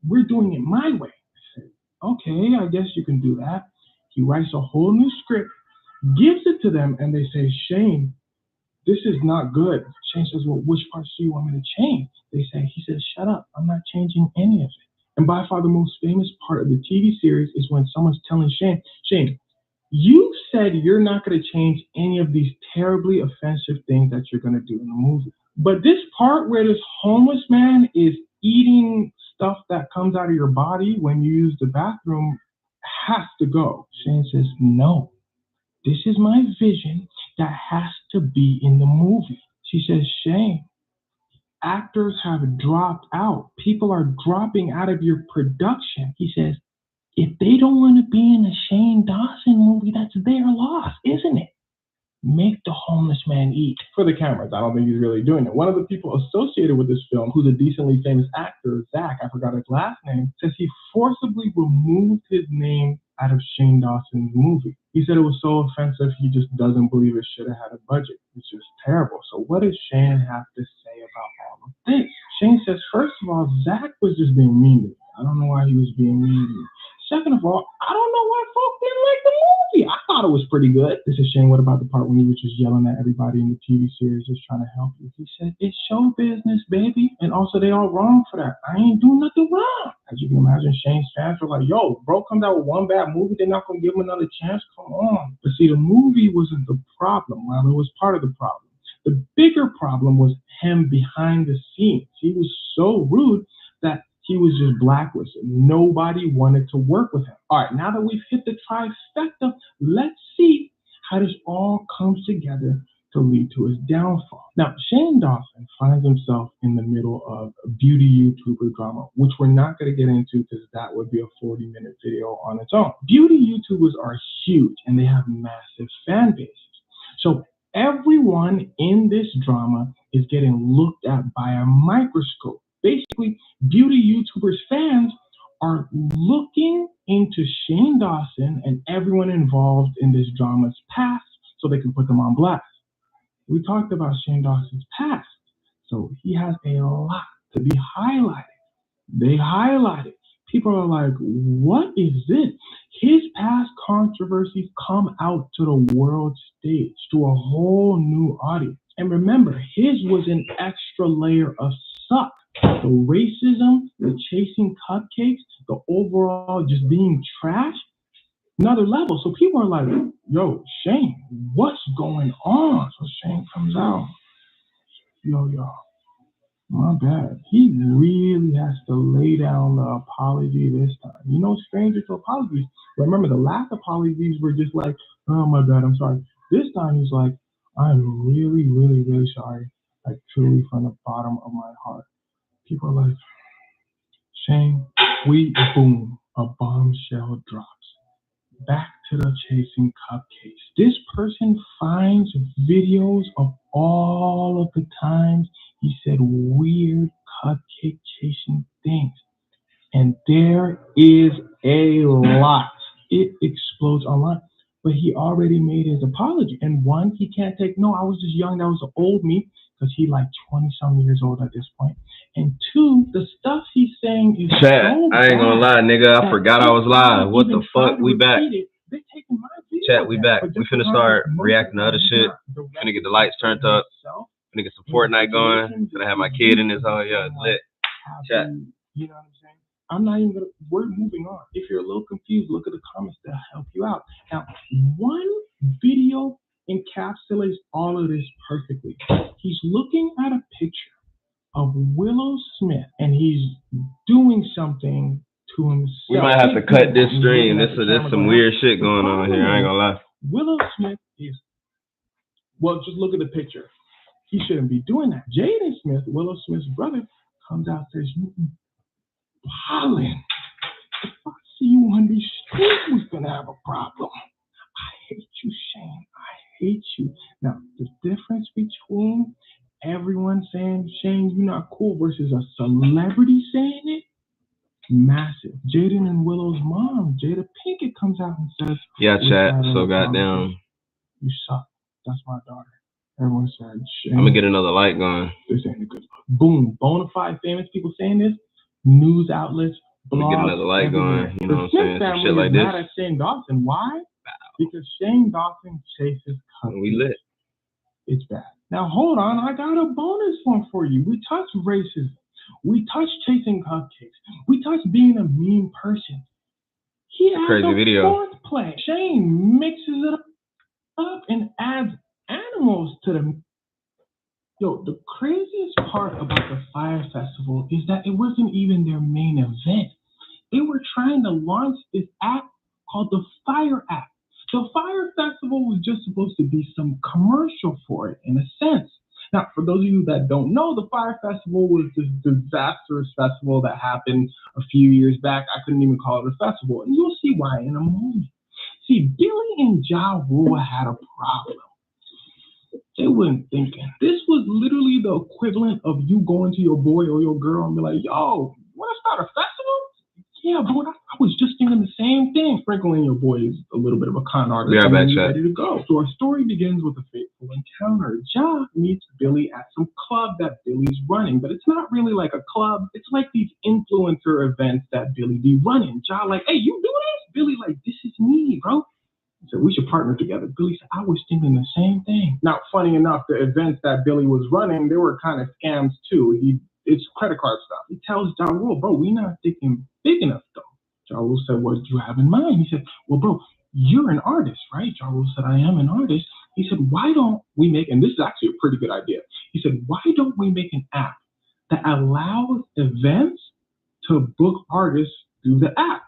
We're doing it my way. I said, okay, I guess you can do that. He writes a whole new script, gives it to them, and they say, Shane, this is not good. Shane says, well, which parts do you want me to change? He says, shut up. I'm not changing any of it. And by far the most famous part of the TV series is when someone's telling Shane, you said you're not going to change any of these terribly offensive things that you're going to do in the movie. But this part where this homeless man is eating stuff that comes out of your body when you use the bathroom has to go. Shane says, no, this is my vision that has to be in the movie. She says, Shane, actors have dropped out. People are dropping out of your production. He says, if they don't want to be in a Shane Dawson movie, that's their loss, isn't it? Make the homeless man eat. For the cameras, I don't think he's really doing it. One of the people associated with this film, who's a decently famous actor, Zach, I forgot his last name, says he forcibly removed his name out of Shane Dawson's movie. He said it was so offensive, he just doesn't believe it should have had a budget. It's just terrible. So what does Shane have to say about all of this? Shane says, first of all, Zach was just being mean to me. I don't know why he was being mean to me. Second of all, I don't know why folks didn't like the movie. I thought it was pretty good. This is Shane. What about the part when he was just yelling at everybody in the TV series just trying to help you? He said, it's show business, baby. And also, they all wrong for that. I ain't doing nothing wrong. As you can imagine, Shane's fans were like, yo, bro comes out with one bad movie, they're not going to give him another chance? Come on. But see, the movie wasn't the problem. Well, it was part of the problem. The bigger problem was him behind the scenes. He was so rude that he was just blacklisted. Nobody wanted to work with him. All right, now that we've hit the trifecta, let's see how this all comes together to lead to his downfall. Now, Shane Dawson finds himself in the middle of a beauty YouTuber drama, which we're not going to get into because that would be a 40-minute video on its own. Beauty YouTubers are huge and they have massive fan bases. So everyone in this drama is getting looked at by a microscope. Basically, beauty YouTubers fans are looking into Shane Dawson and everyone involved in this drama's past so they can put them on blast. We talked about Shane Dawson's past, so he has a lot to be highlighted. They highlight it. People are like, what is this? His past controversies come out to the world stage, to a whole new audience. And remember, his was an extra layer of suck. The racism, the chasing cupcakes, the overall just being trash, another level. So people are like, yo, Shane, what's going on? So Shane comes out. Yo, my bad. He really has to lay down the apology this time. You know, stranger to apologies. Remember, the last apologies were just like, oh, my bad, I'm sorry. This time he's like, I'm really, really, really sorry. Like, truly from the bottom of my heart. People are like, Shane, boom, a bombshell drops. Back to the chasing cupcakes. This person finds videos of all of the times he said weird cupcake chasing things. And there is a lot. It explodes online. But he already made his apology. And one, he can't take, no, I was just young. That was the old me. Because he like 20-something years old at this point. And two, the stuff he's saying is Chat, so I ain't gonna lie, nigga. I forgot I was live. What the fuck? We back. Chat, we back. We finna start reacting to other shit. Finna get the lights turned up. Finna get some Fortnite going. Finna have my kid in this whole, yeah, it's lit. Chat. You know what I'm saying? I'm not even gonna, we're moving on. If you're a little confused, look at the comments to help you out. Now, one video encapsulates all of this perfectly. He's looking at a picture of Willow Smith and he's doing something to himself. We might have to cut this stream. There's some weird shit going on here. I ain't gonna lie. Willow Smith is, well, just look at the picture. He shouldn't be doing that. Jaden Smith, Willow Smith's brother, comes out and says, Holland, if I see you on these streets, we're gonna have a problem. I hate you, Shane. I hate you. Now, the difference between everyone saying, Shane, you're not cool versus a celebrity saying it, massive. Jaden and Willow's mom, Jada Pinkett, comes out and says, yeah, chat, so goddamn. You suck. That's my daughter. Everyone said, Shane. I'm gonna get another light going. This ain't a good look. Boom. Bonafide famous people saying this. News outlets, blogs. I'm gonna get another light everywhere. going. You know what I'm saying? Some shit like this. Mad at Shane Dawson. Why? Because Shane Dawson chases cupcakes. We lit. It's bad. Now hold on, I got a bonus one for you. We touched racism. We touched chasing cupcakes. We touched being a mean person. He adds crazy a video. Fourth play. Shane mixes it up and adds animals to them. Yo, the craziest part about the Fire Festival is that it wasn't even their main event. They were trying to launch this app called the Fire app. The Fire Festival was just supposed to be some commercial for it, in a sense. Now, for those of you that don't know, the Fire Festival was this disastrous festival that happened a few years back. I couldn't even call it a festival, and you'll see why in a moment. See, Billy and Ja Rule had a problem. They weren't thinking. This was literally the equivalent of you going to your boy or your girl and be like, yo, you want to start a festival? Yeah, boy, I was just thinking the same thing. Sprinkling your boy is a little bit of a con artist. Yeah, and he's ready to go. So our story begins with a fateful encounter. Ja meets Billy at some club that Billy's running, but it's not really like a club. It's like these influencer events that Billy be running. Ja like, hey, you do this? Billy like, this is me, bro. He said, we should partner together. Billy said, I was thinking the same thing. Now, funny enough, the events that Billy was running, they were kind of scams too. It's credit card stuff. He tells Ja Rule, bro, we're not thinking big enough though. Ja Rule said, what did you have in mind? He said, well, bro, you're an artist, right? Ja Rule said, I am an artist. He said, why don't we make, and this is actually a pretty good idea. He said, why don't we make an app that allows events to book artists through the app?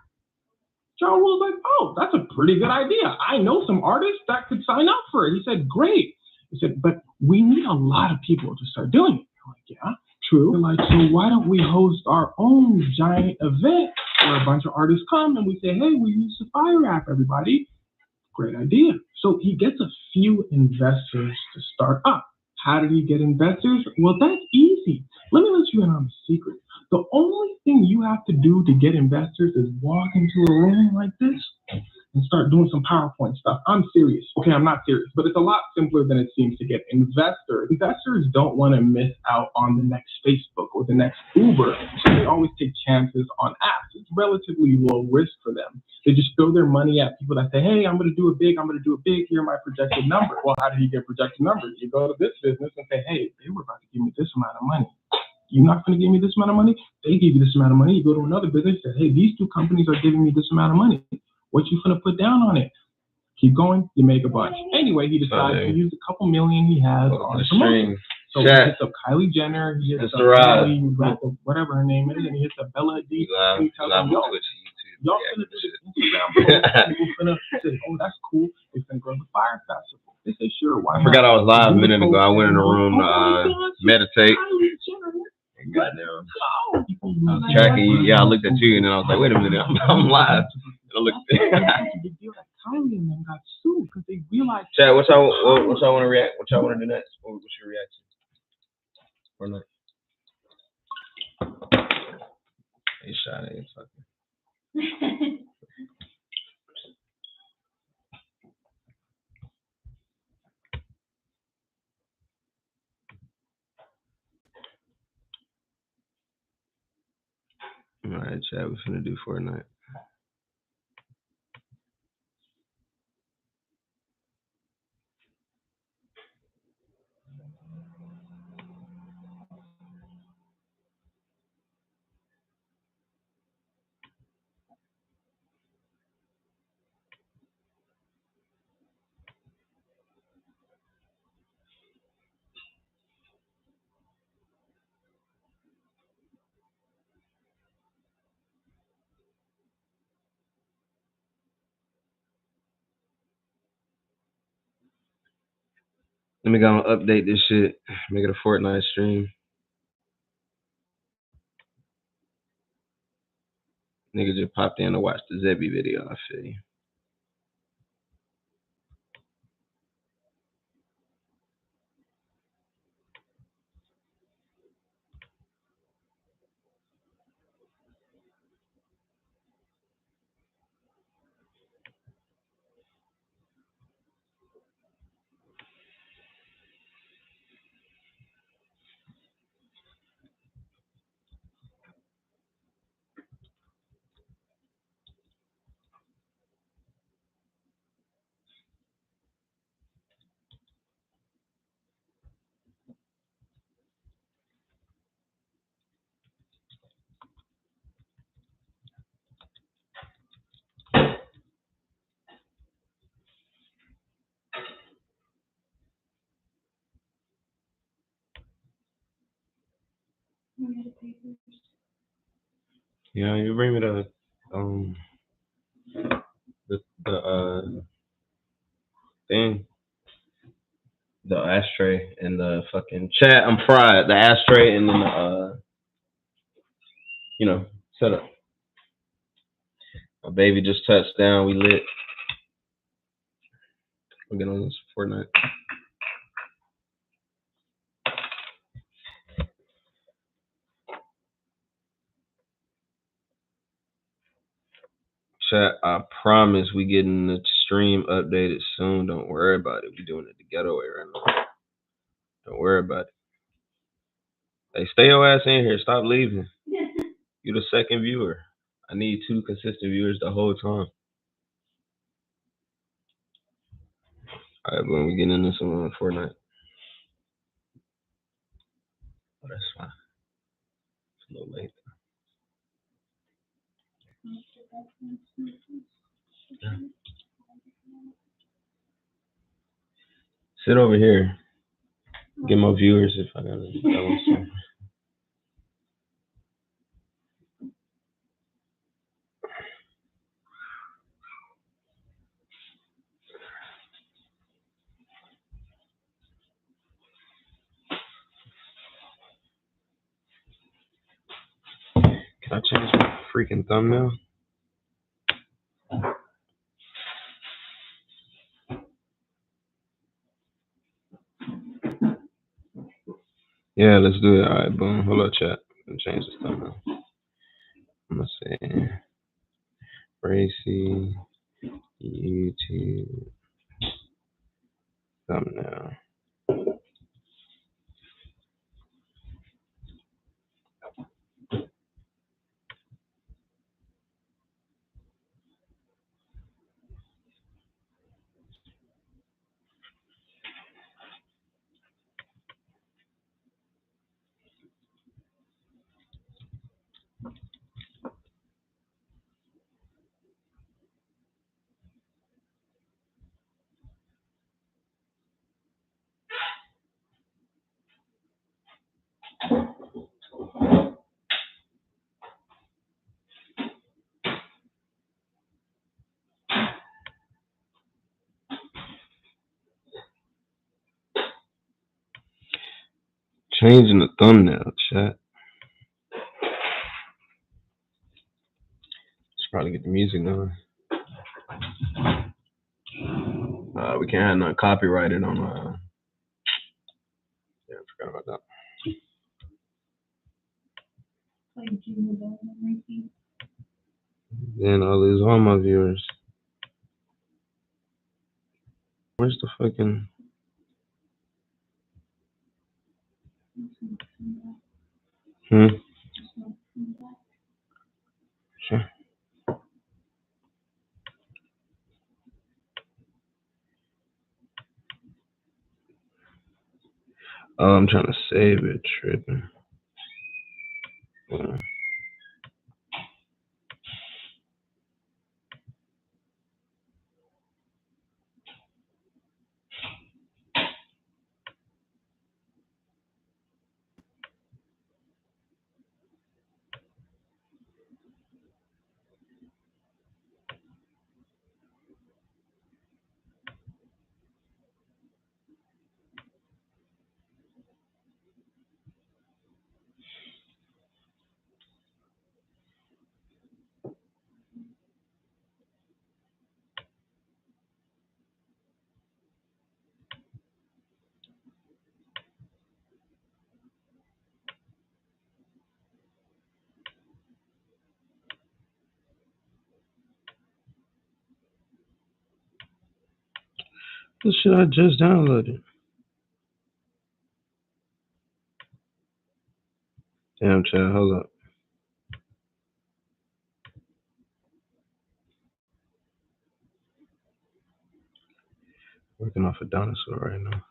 Ja Rule's like, oh, that's a pretty good idea. I know some artists that could sign up for it. He said, great. He said, but we need a lot of people to start doing it. I'm like, yeah, true. They're like, so why don't we host our own giant event where a bunch of artists come and we say, hey, we use the Fire app, everybody. Great idea. So he gets a few investors to start up. How did he get investors? Well, that's easy. Let me let you in on a secret. The only thing you have to do to get investors is walk into a room like this and start doing some PowerPoint stuff. I'm serious. Okay, I'm not serious, but it's a lot simpler than it seems to get. Investors don't want to miss out on the next Facebook or the next Uber, so they always take chances on apps. It's relatively low risk for them. They just throw their money at people that say, hey, I'm going to do it big, here are my projected numbers. Well, how do you get projected numbers? You go to this business and say, hey, they were about to give me this amount of money. You're not going to give me this amount of money? They give you this amount of money. You go to another business and say, hey, these two companies are giving me this amount of money. What you gonna put down on it? Keep going, you make a bunch. Anyway, he decides to use a couple million he has on promotion. So he hits up Kylie Jenner, he hits up Kylie, whatever her name is, and he hits up Bella Hadid, and he tells them, yo, y'all finna do this Instagram post. People finna say, oh, that's cool. They're finna go to the Fire Festival. They say, sure, why not? I forgot I was live a minute ago. I went in the room to meditate. Goddamn. I was tracking you. Yeah, I looked at you and then I was like, wait a minute, I'm live. And I looked Kylie and them got sued because they realized. Chad, what y'all want to react? What y'all want to do next? What's your reaction? Or not? He shot it. Fucking. All right, Chad, we're finna do Fortnite. Let me go and update this shit. Make it a Fortnite stream. Nigga just popped in to watch the Zebby video. I feel you. Yeah, you bring me the thing, the ashtray and the fucking chat. I'm fried. The ashtray and then the setup. My baby just touched down. We lit. We're getting on this Fortnite. Chat, I promise we getting the stream updated soon. Don't worry about it. We doing it the ghetto way right now. Don't worry about it. Hey, stay your ass in here. Stop leaving. You're the second viewer. I need 2 consistent viewers the whole time. All right, when we getting into some Fortnite. Oh, that's fine. It's a little late. Yeah. Sit over here. Get more viewers if I got to. Can I change my freaking thumbnail? Yeah, let's do it. All right, boom. Hold up, chat. gonna change this thumbnail. I'm gonna say Racy YouTube thumbnail. Changing the thumbnail, chat. Should probably get the music going. We can't have nothing copyrighted on. Yeah, I forgot about that. Then I'll lose all my viewers. Where's the fucking? Sure. Oh, I'm trying to save it. Tripping. Yeah. What shit I just downloaded? Damn, chat. Hold up. Working off a dinosaur right now.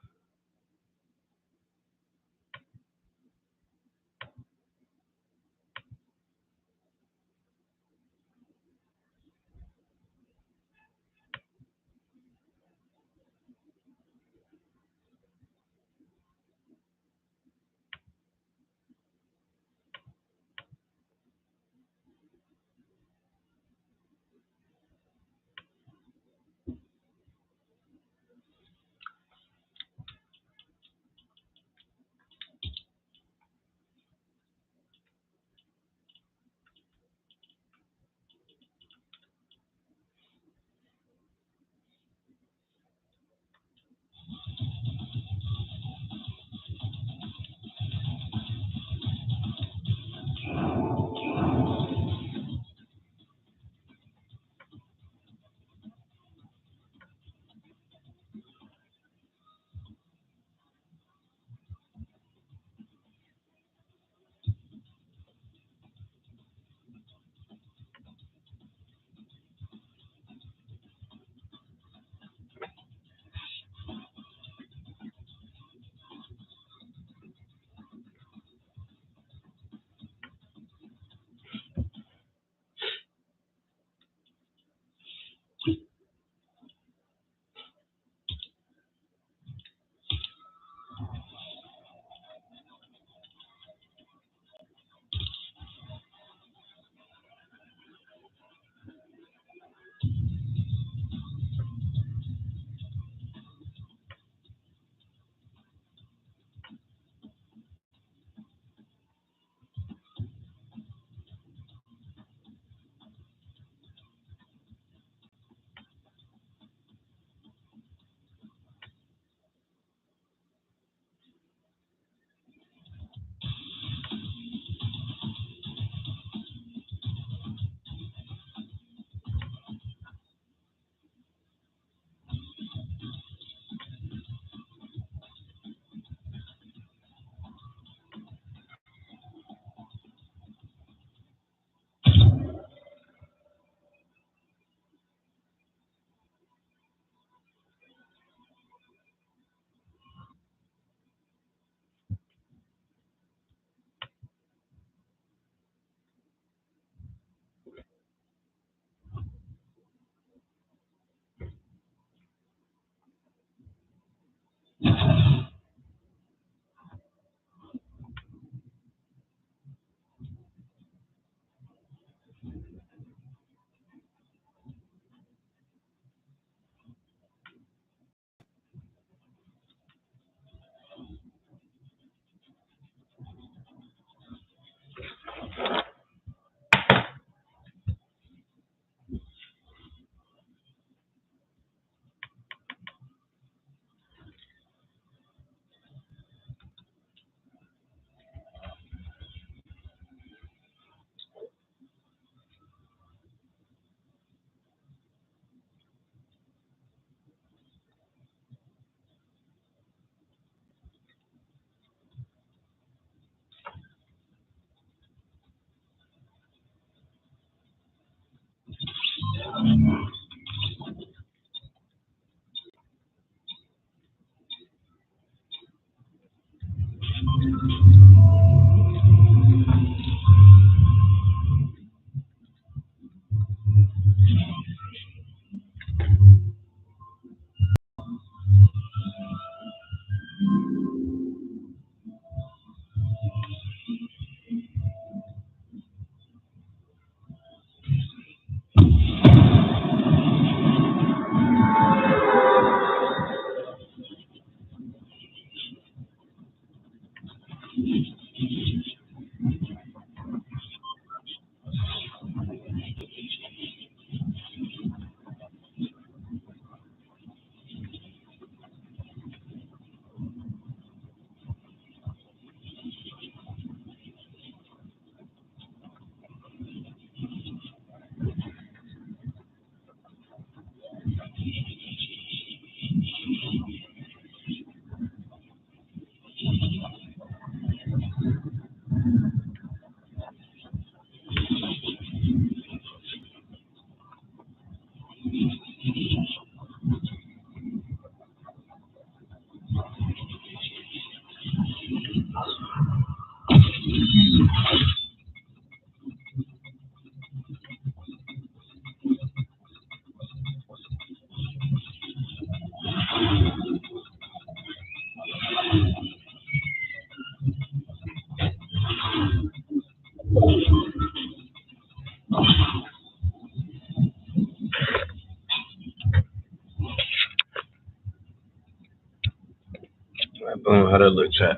that look, chat?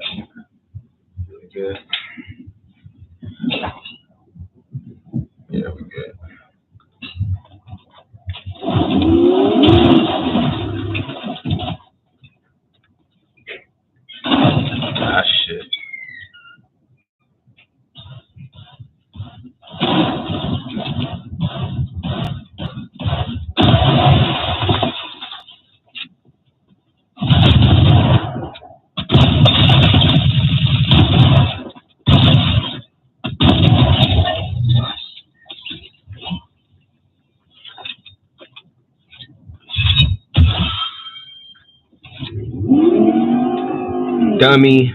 Really good. Yeah, we good. Ah, shit. Dummy.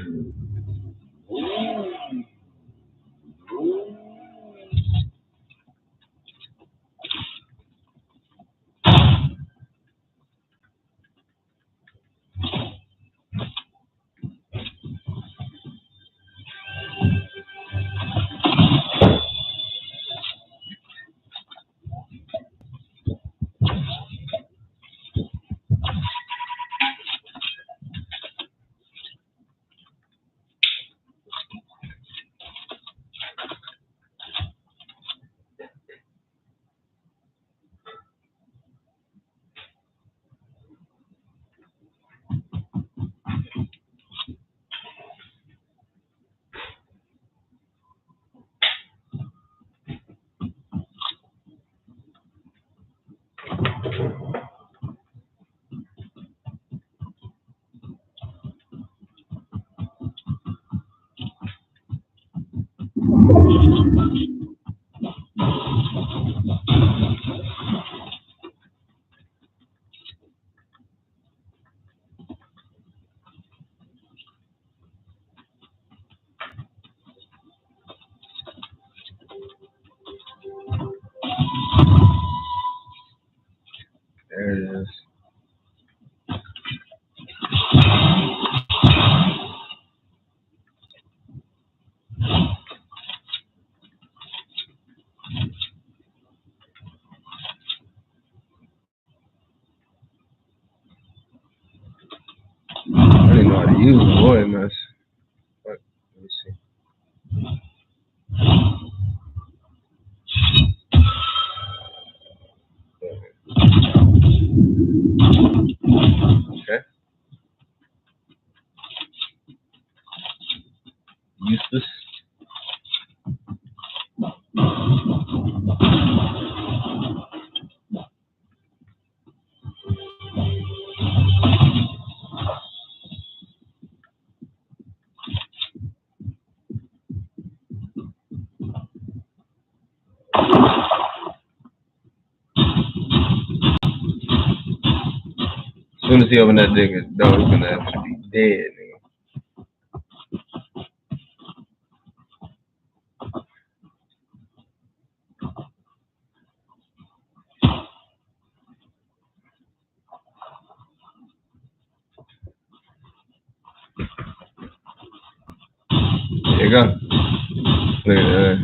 There it is. I didn't know how to use the boy mess. But let me see. Okay. Useless. As soon as he open that nigga door, he's gonna have to be dead, nigga. There you go. Look at that.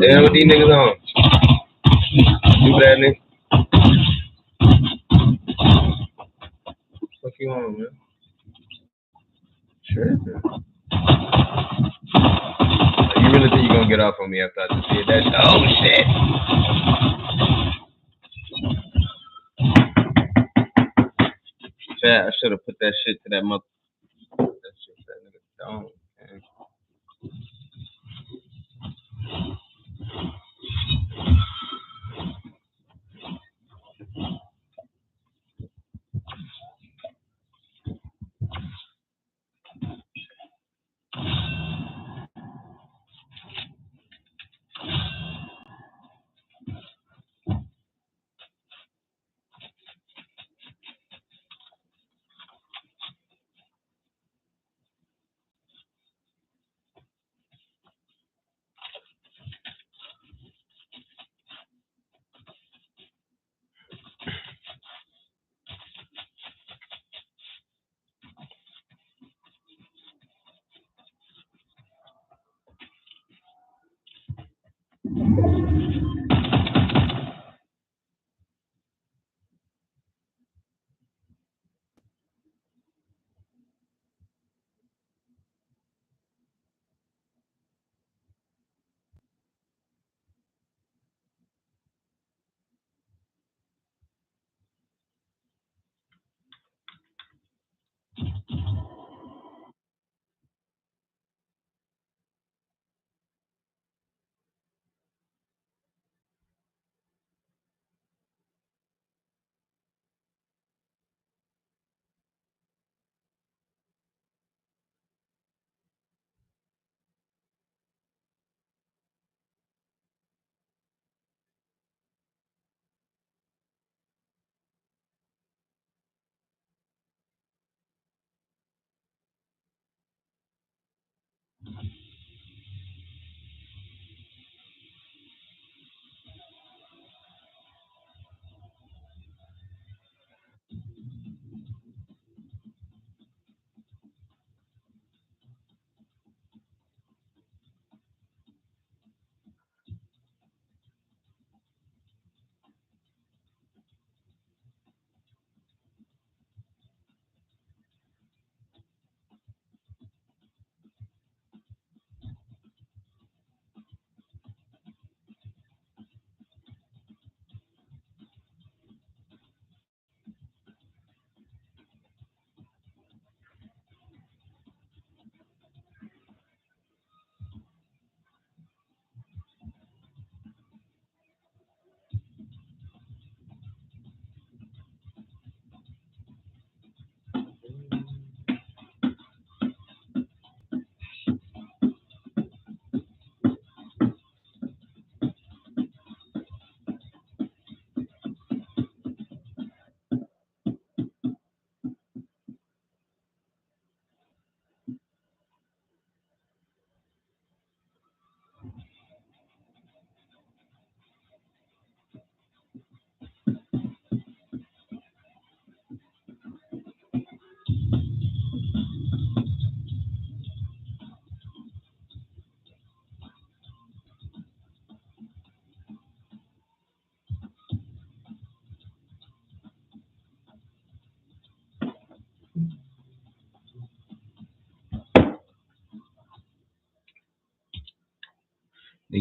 Damn, what these niggas on? You bad nigga? What you on, man? Sure. You really think you're gonna get off on me after I just did that? Oh shit! Chad, I should have put that shit to that mother. That shit, that nigga don't. Man.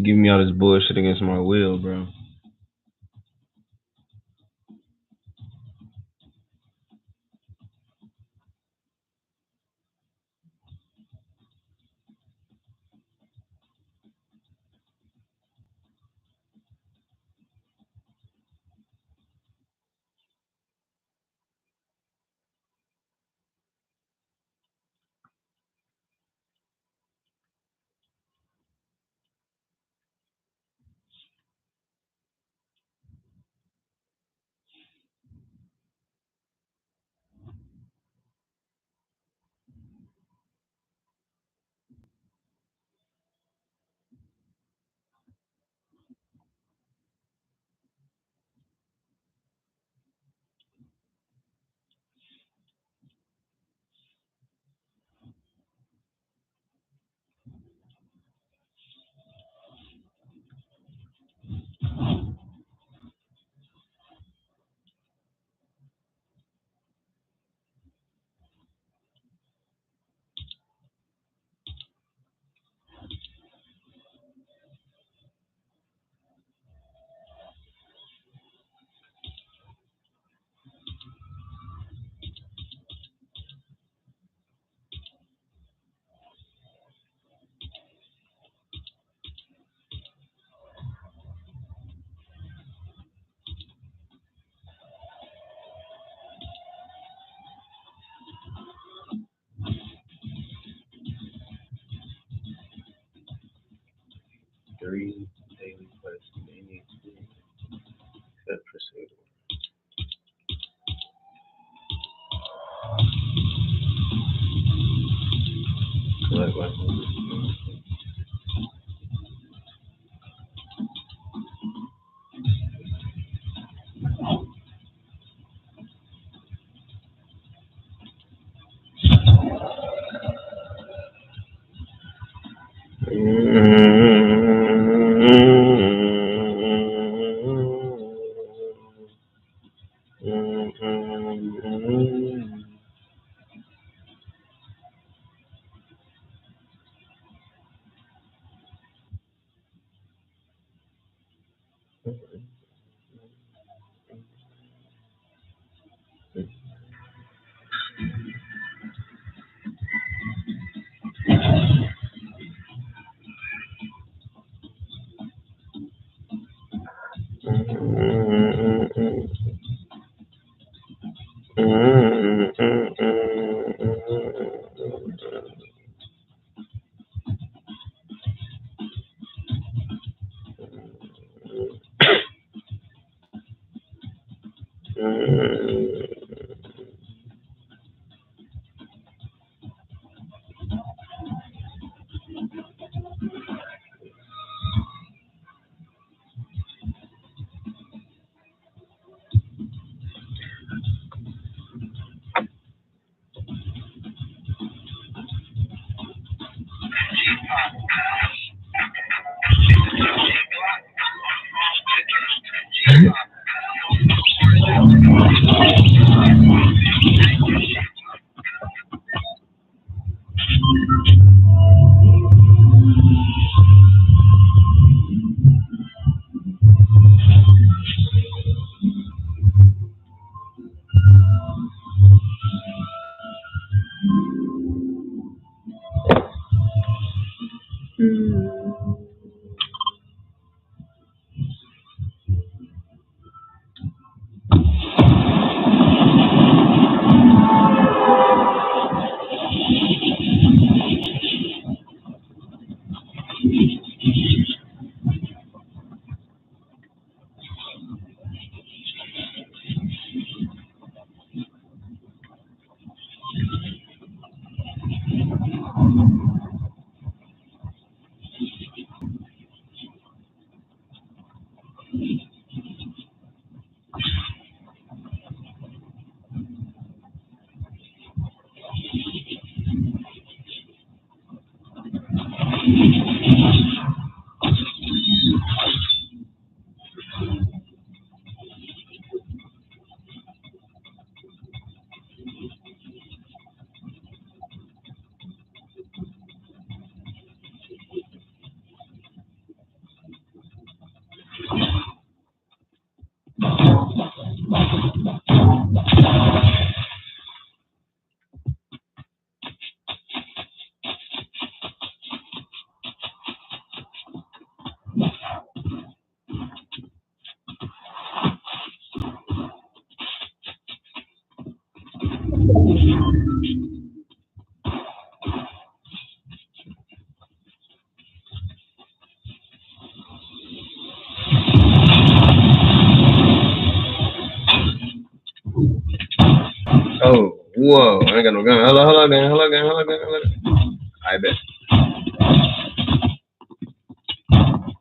You give me all this bullshit against my will, bro. Three daily quests may need to be set for sale. Collect weapons. Oh, whoa! I ain't got no gun. Hello, gang. I bet.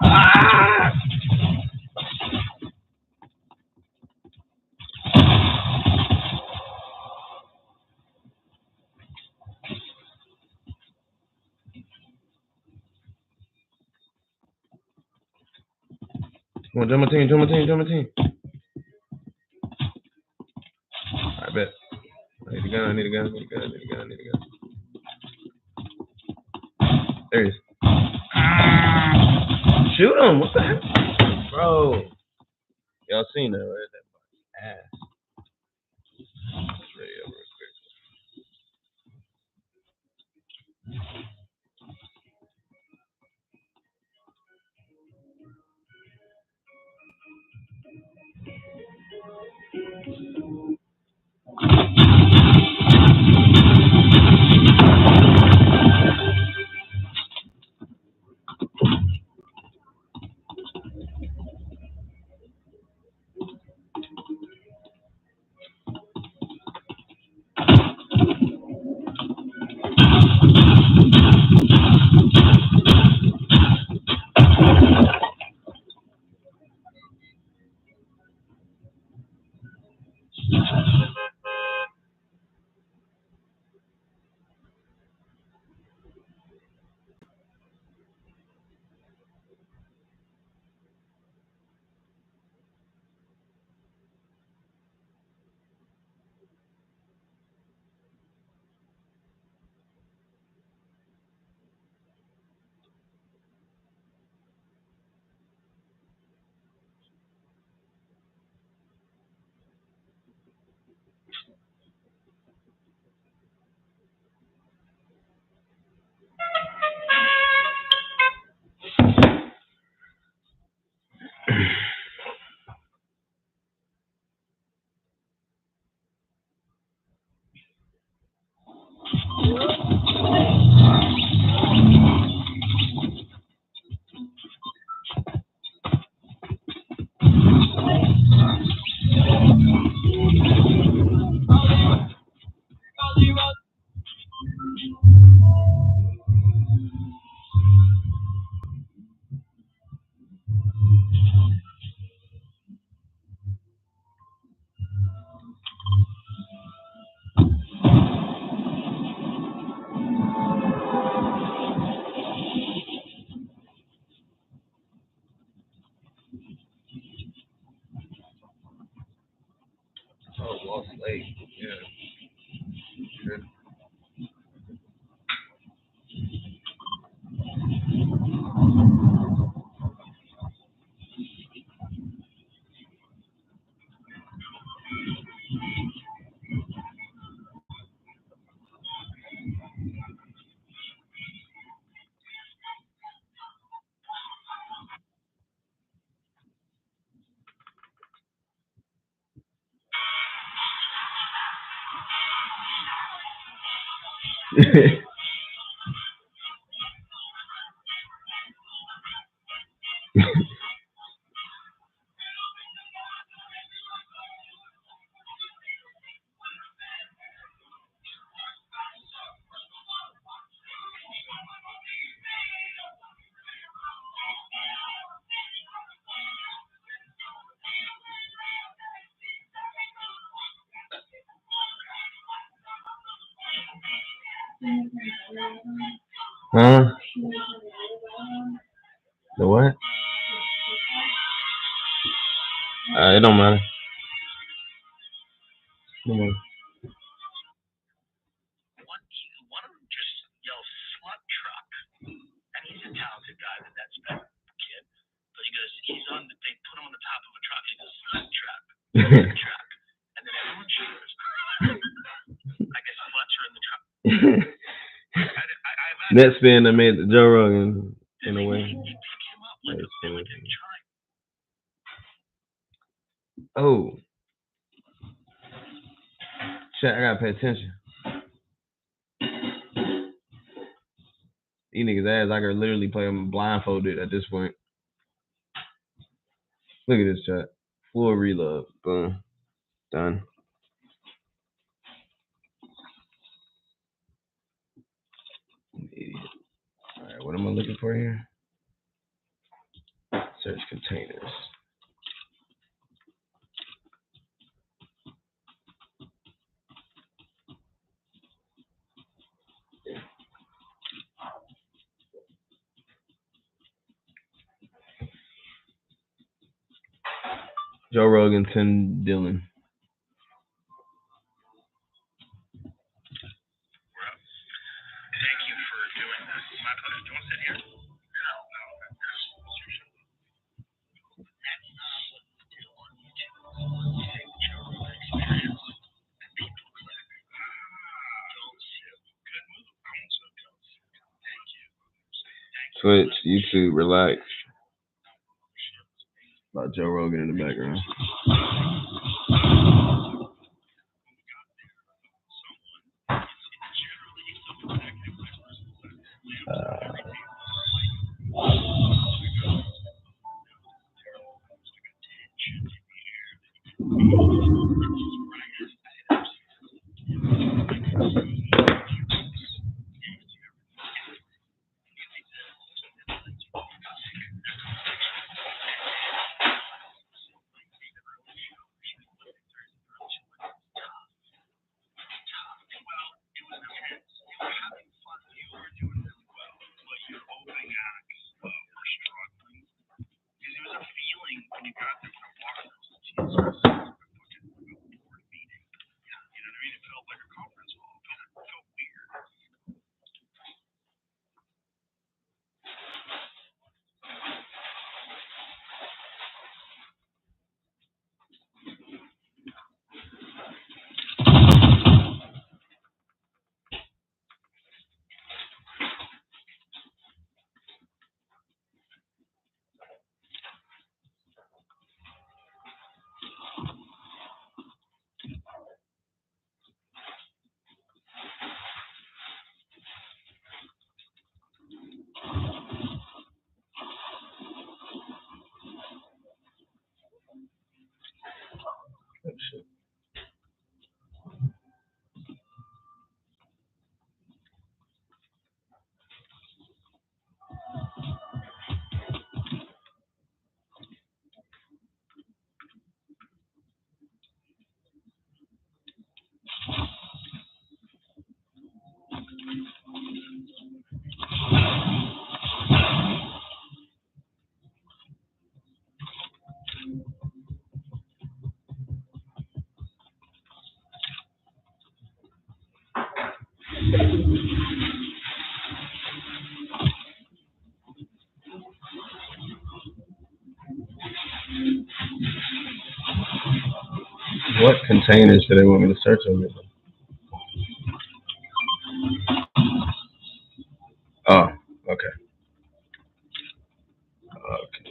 Ah! Come on, join my team. I bet. I need a gun. There he is. Shoot him! What the heck? Bro. Y'all seen that, right? That ass. Ready up real quick. Oh, Lost Lake. Yeah. Good. Huh? The what? It don't matter. Come on. One of them just yells slut truck, and he's a talented guy, that spec kid. But he goes, they put him on the top of a truck, and he goes, slut truck, truck. Net spin that made Joe Rogan in a way. Oh, shit! I gotta pay attention. These niggas ass, I could literally play them blindfolded at this point. Look at this chat. Full reload. Boom. Done. Idiot. Alright, what am I looking for here? Search containers. Joe Rogan, Tim Dillon. Thank you for doing this. My pleasure. Do you want to sit here? No. That's not what we do on YouTube. You take Joe Rogan experience and people click. Don't sue. Good move. I won't sue. Don't sue. Thank you. Twitch, YouTube, relax. About Joe Rogan in the background. What containers do they want me to search on this? Oh, okay. Okay.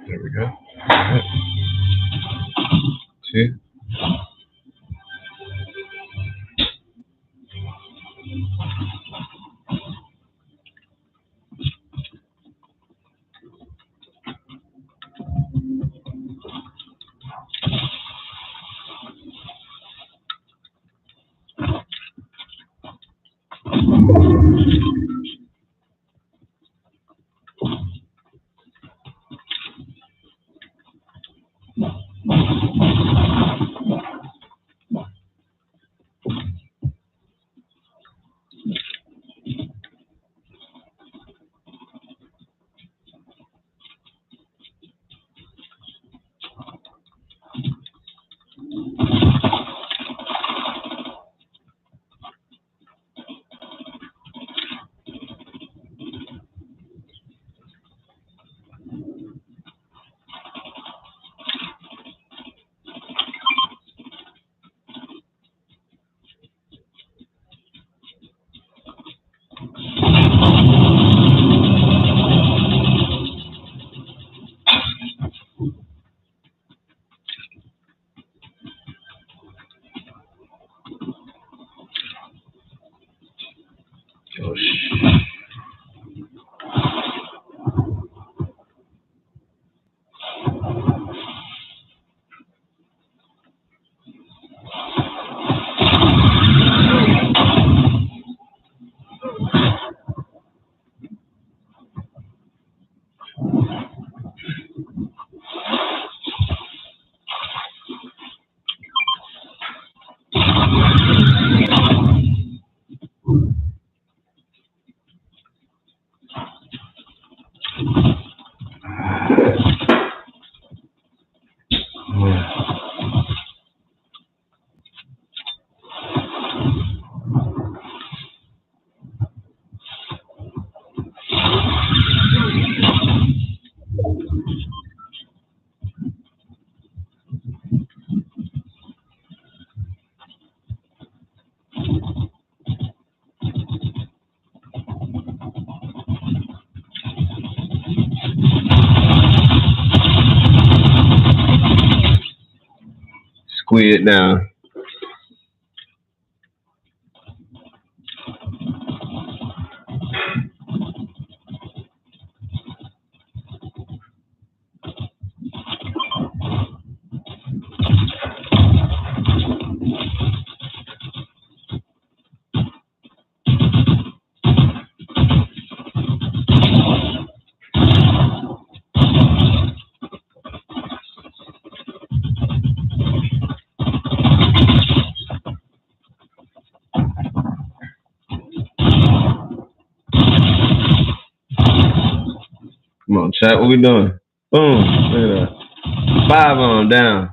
There we go. All right. 2. Oh shit. Squid down. Come on, chat. What we doing? Boom. Look at that. 5 of them down.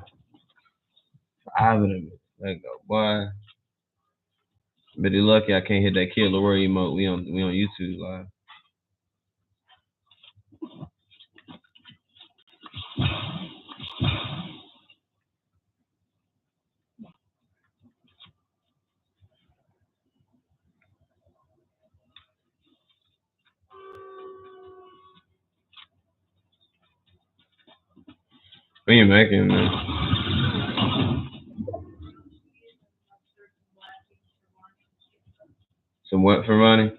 5 of them. There you go, boy. But you're lucky I can't hit that kill or worry emote. We on YouTube live. What you making, man? Some what for money?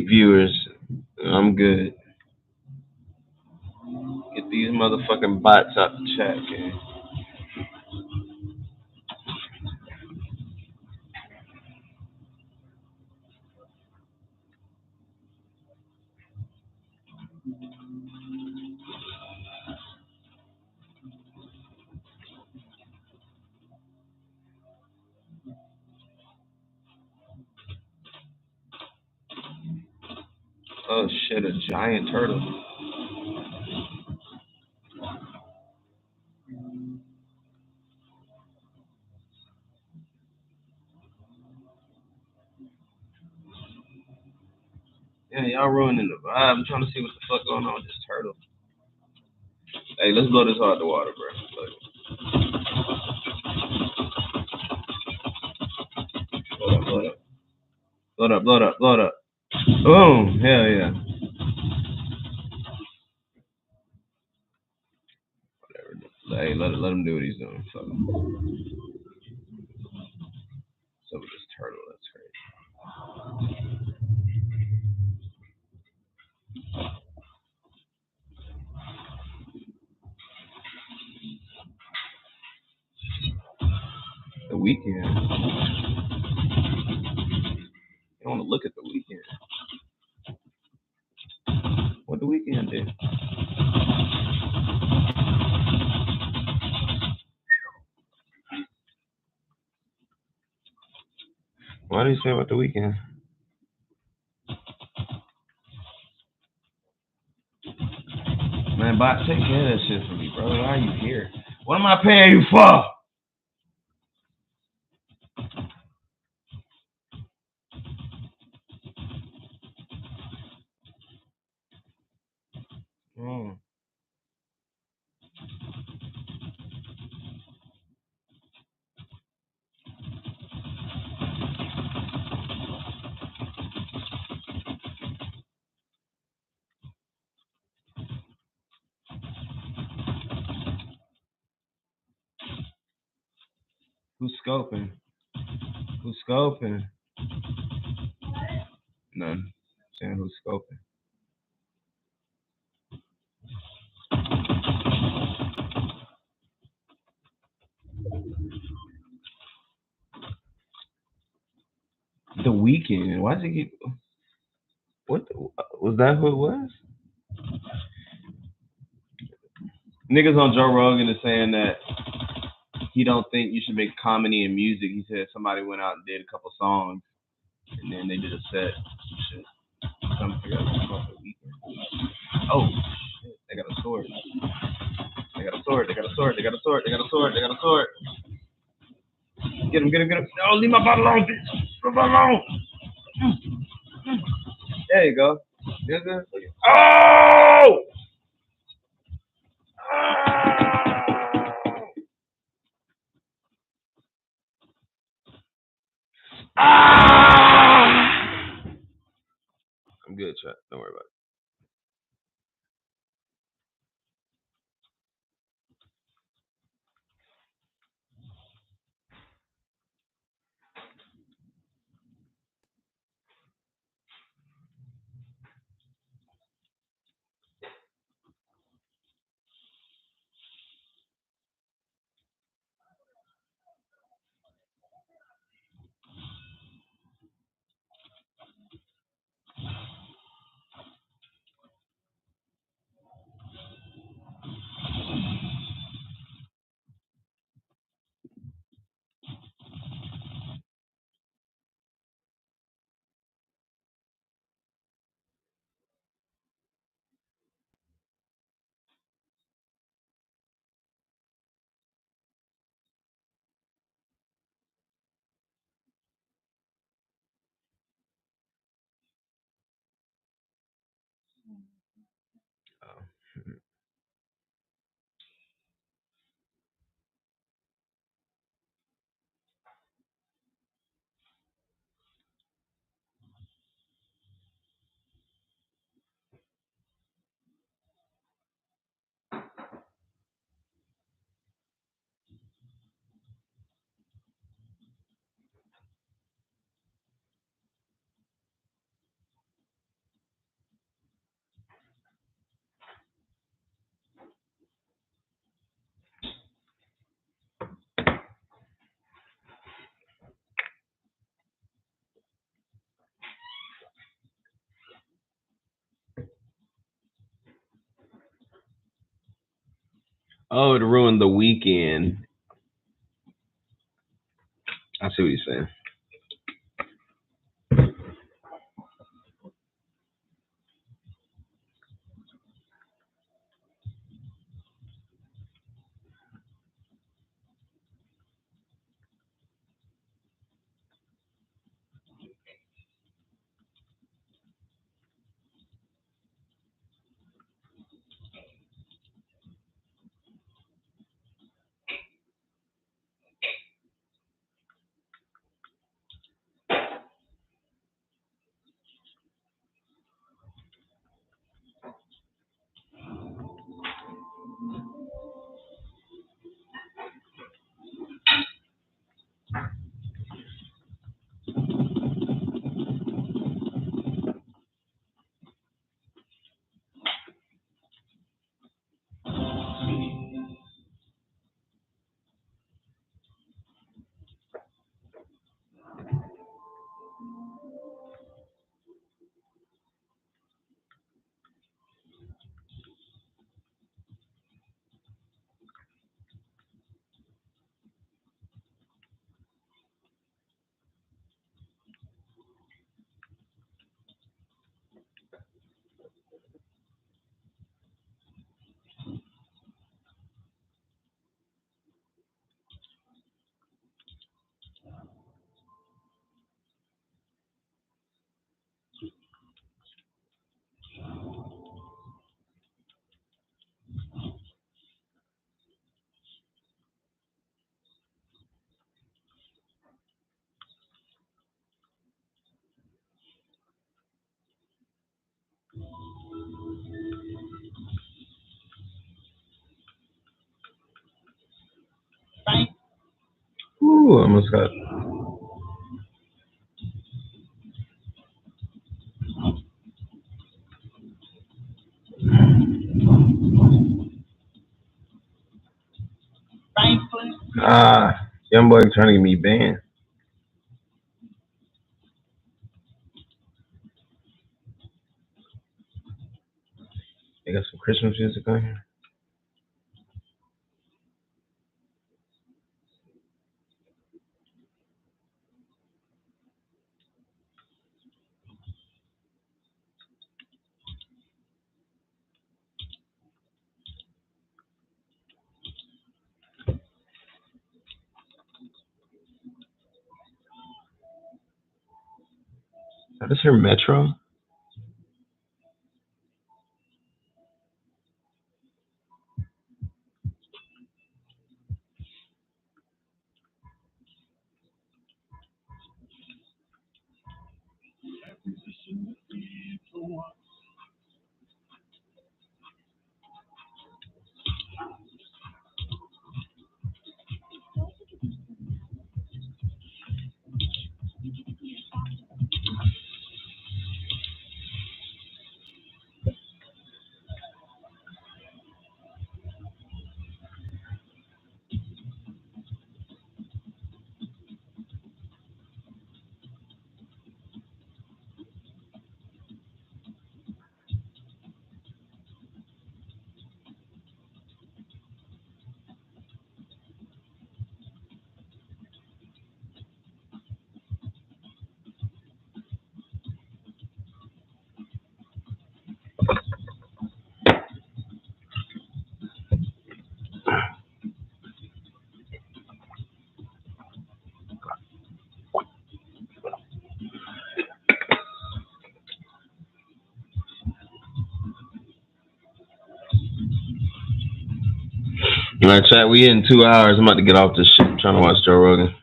8 viewers. I'm good. Get these motherfucking bots out the chat, man. Oh shit, a giant turtle. Yeah, y'all ruining the vibe. I'm trying to see what the fuck going on with this turtle. Hey, let's blow this out the water, bro. Blow it up. Blow it up, blow it up, blow it up. Boom! Hell yeah. Whatever. Hey, let him do what he's doing. Fuck him. So with this turtle, that's crazy. The weekend. You want to look at the weekend. What the weekend did? Why do you say about the weekend? Man, bot, take care of that shit for me, bro. Why are you here? What am I paying you for? Who's scoping? Who's scoping? None. Saying who's scoping. The weekend. Why does he keep? What was that? Who it was? Niggas on Joe Rogan is saying that he don't think you should make comedy and music. He said somebody went out and did a couple songs, and then they did a set. Shit. Trying to figure out about the weekend. Oh shit! They got a sword. They got a sword. They got a sword. They got a sword. They got a sword. They got a sword. Get him! Get him! Get him! No, leave my bottle alone, bitch. Leave my bottle alone. There you go. Oh! I'm good, chat. Don't worry about it. Oh, to ruin the weekend. I see what you're saying. Ooh, almost got. Young boy trying to get me banned. They got some Christmas music on here. Is this here Metro? All right, chat. We in 2 hours. I'm about to get off this shit. I'm trying to watch Joe Rogan.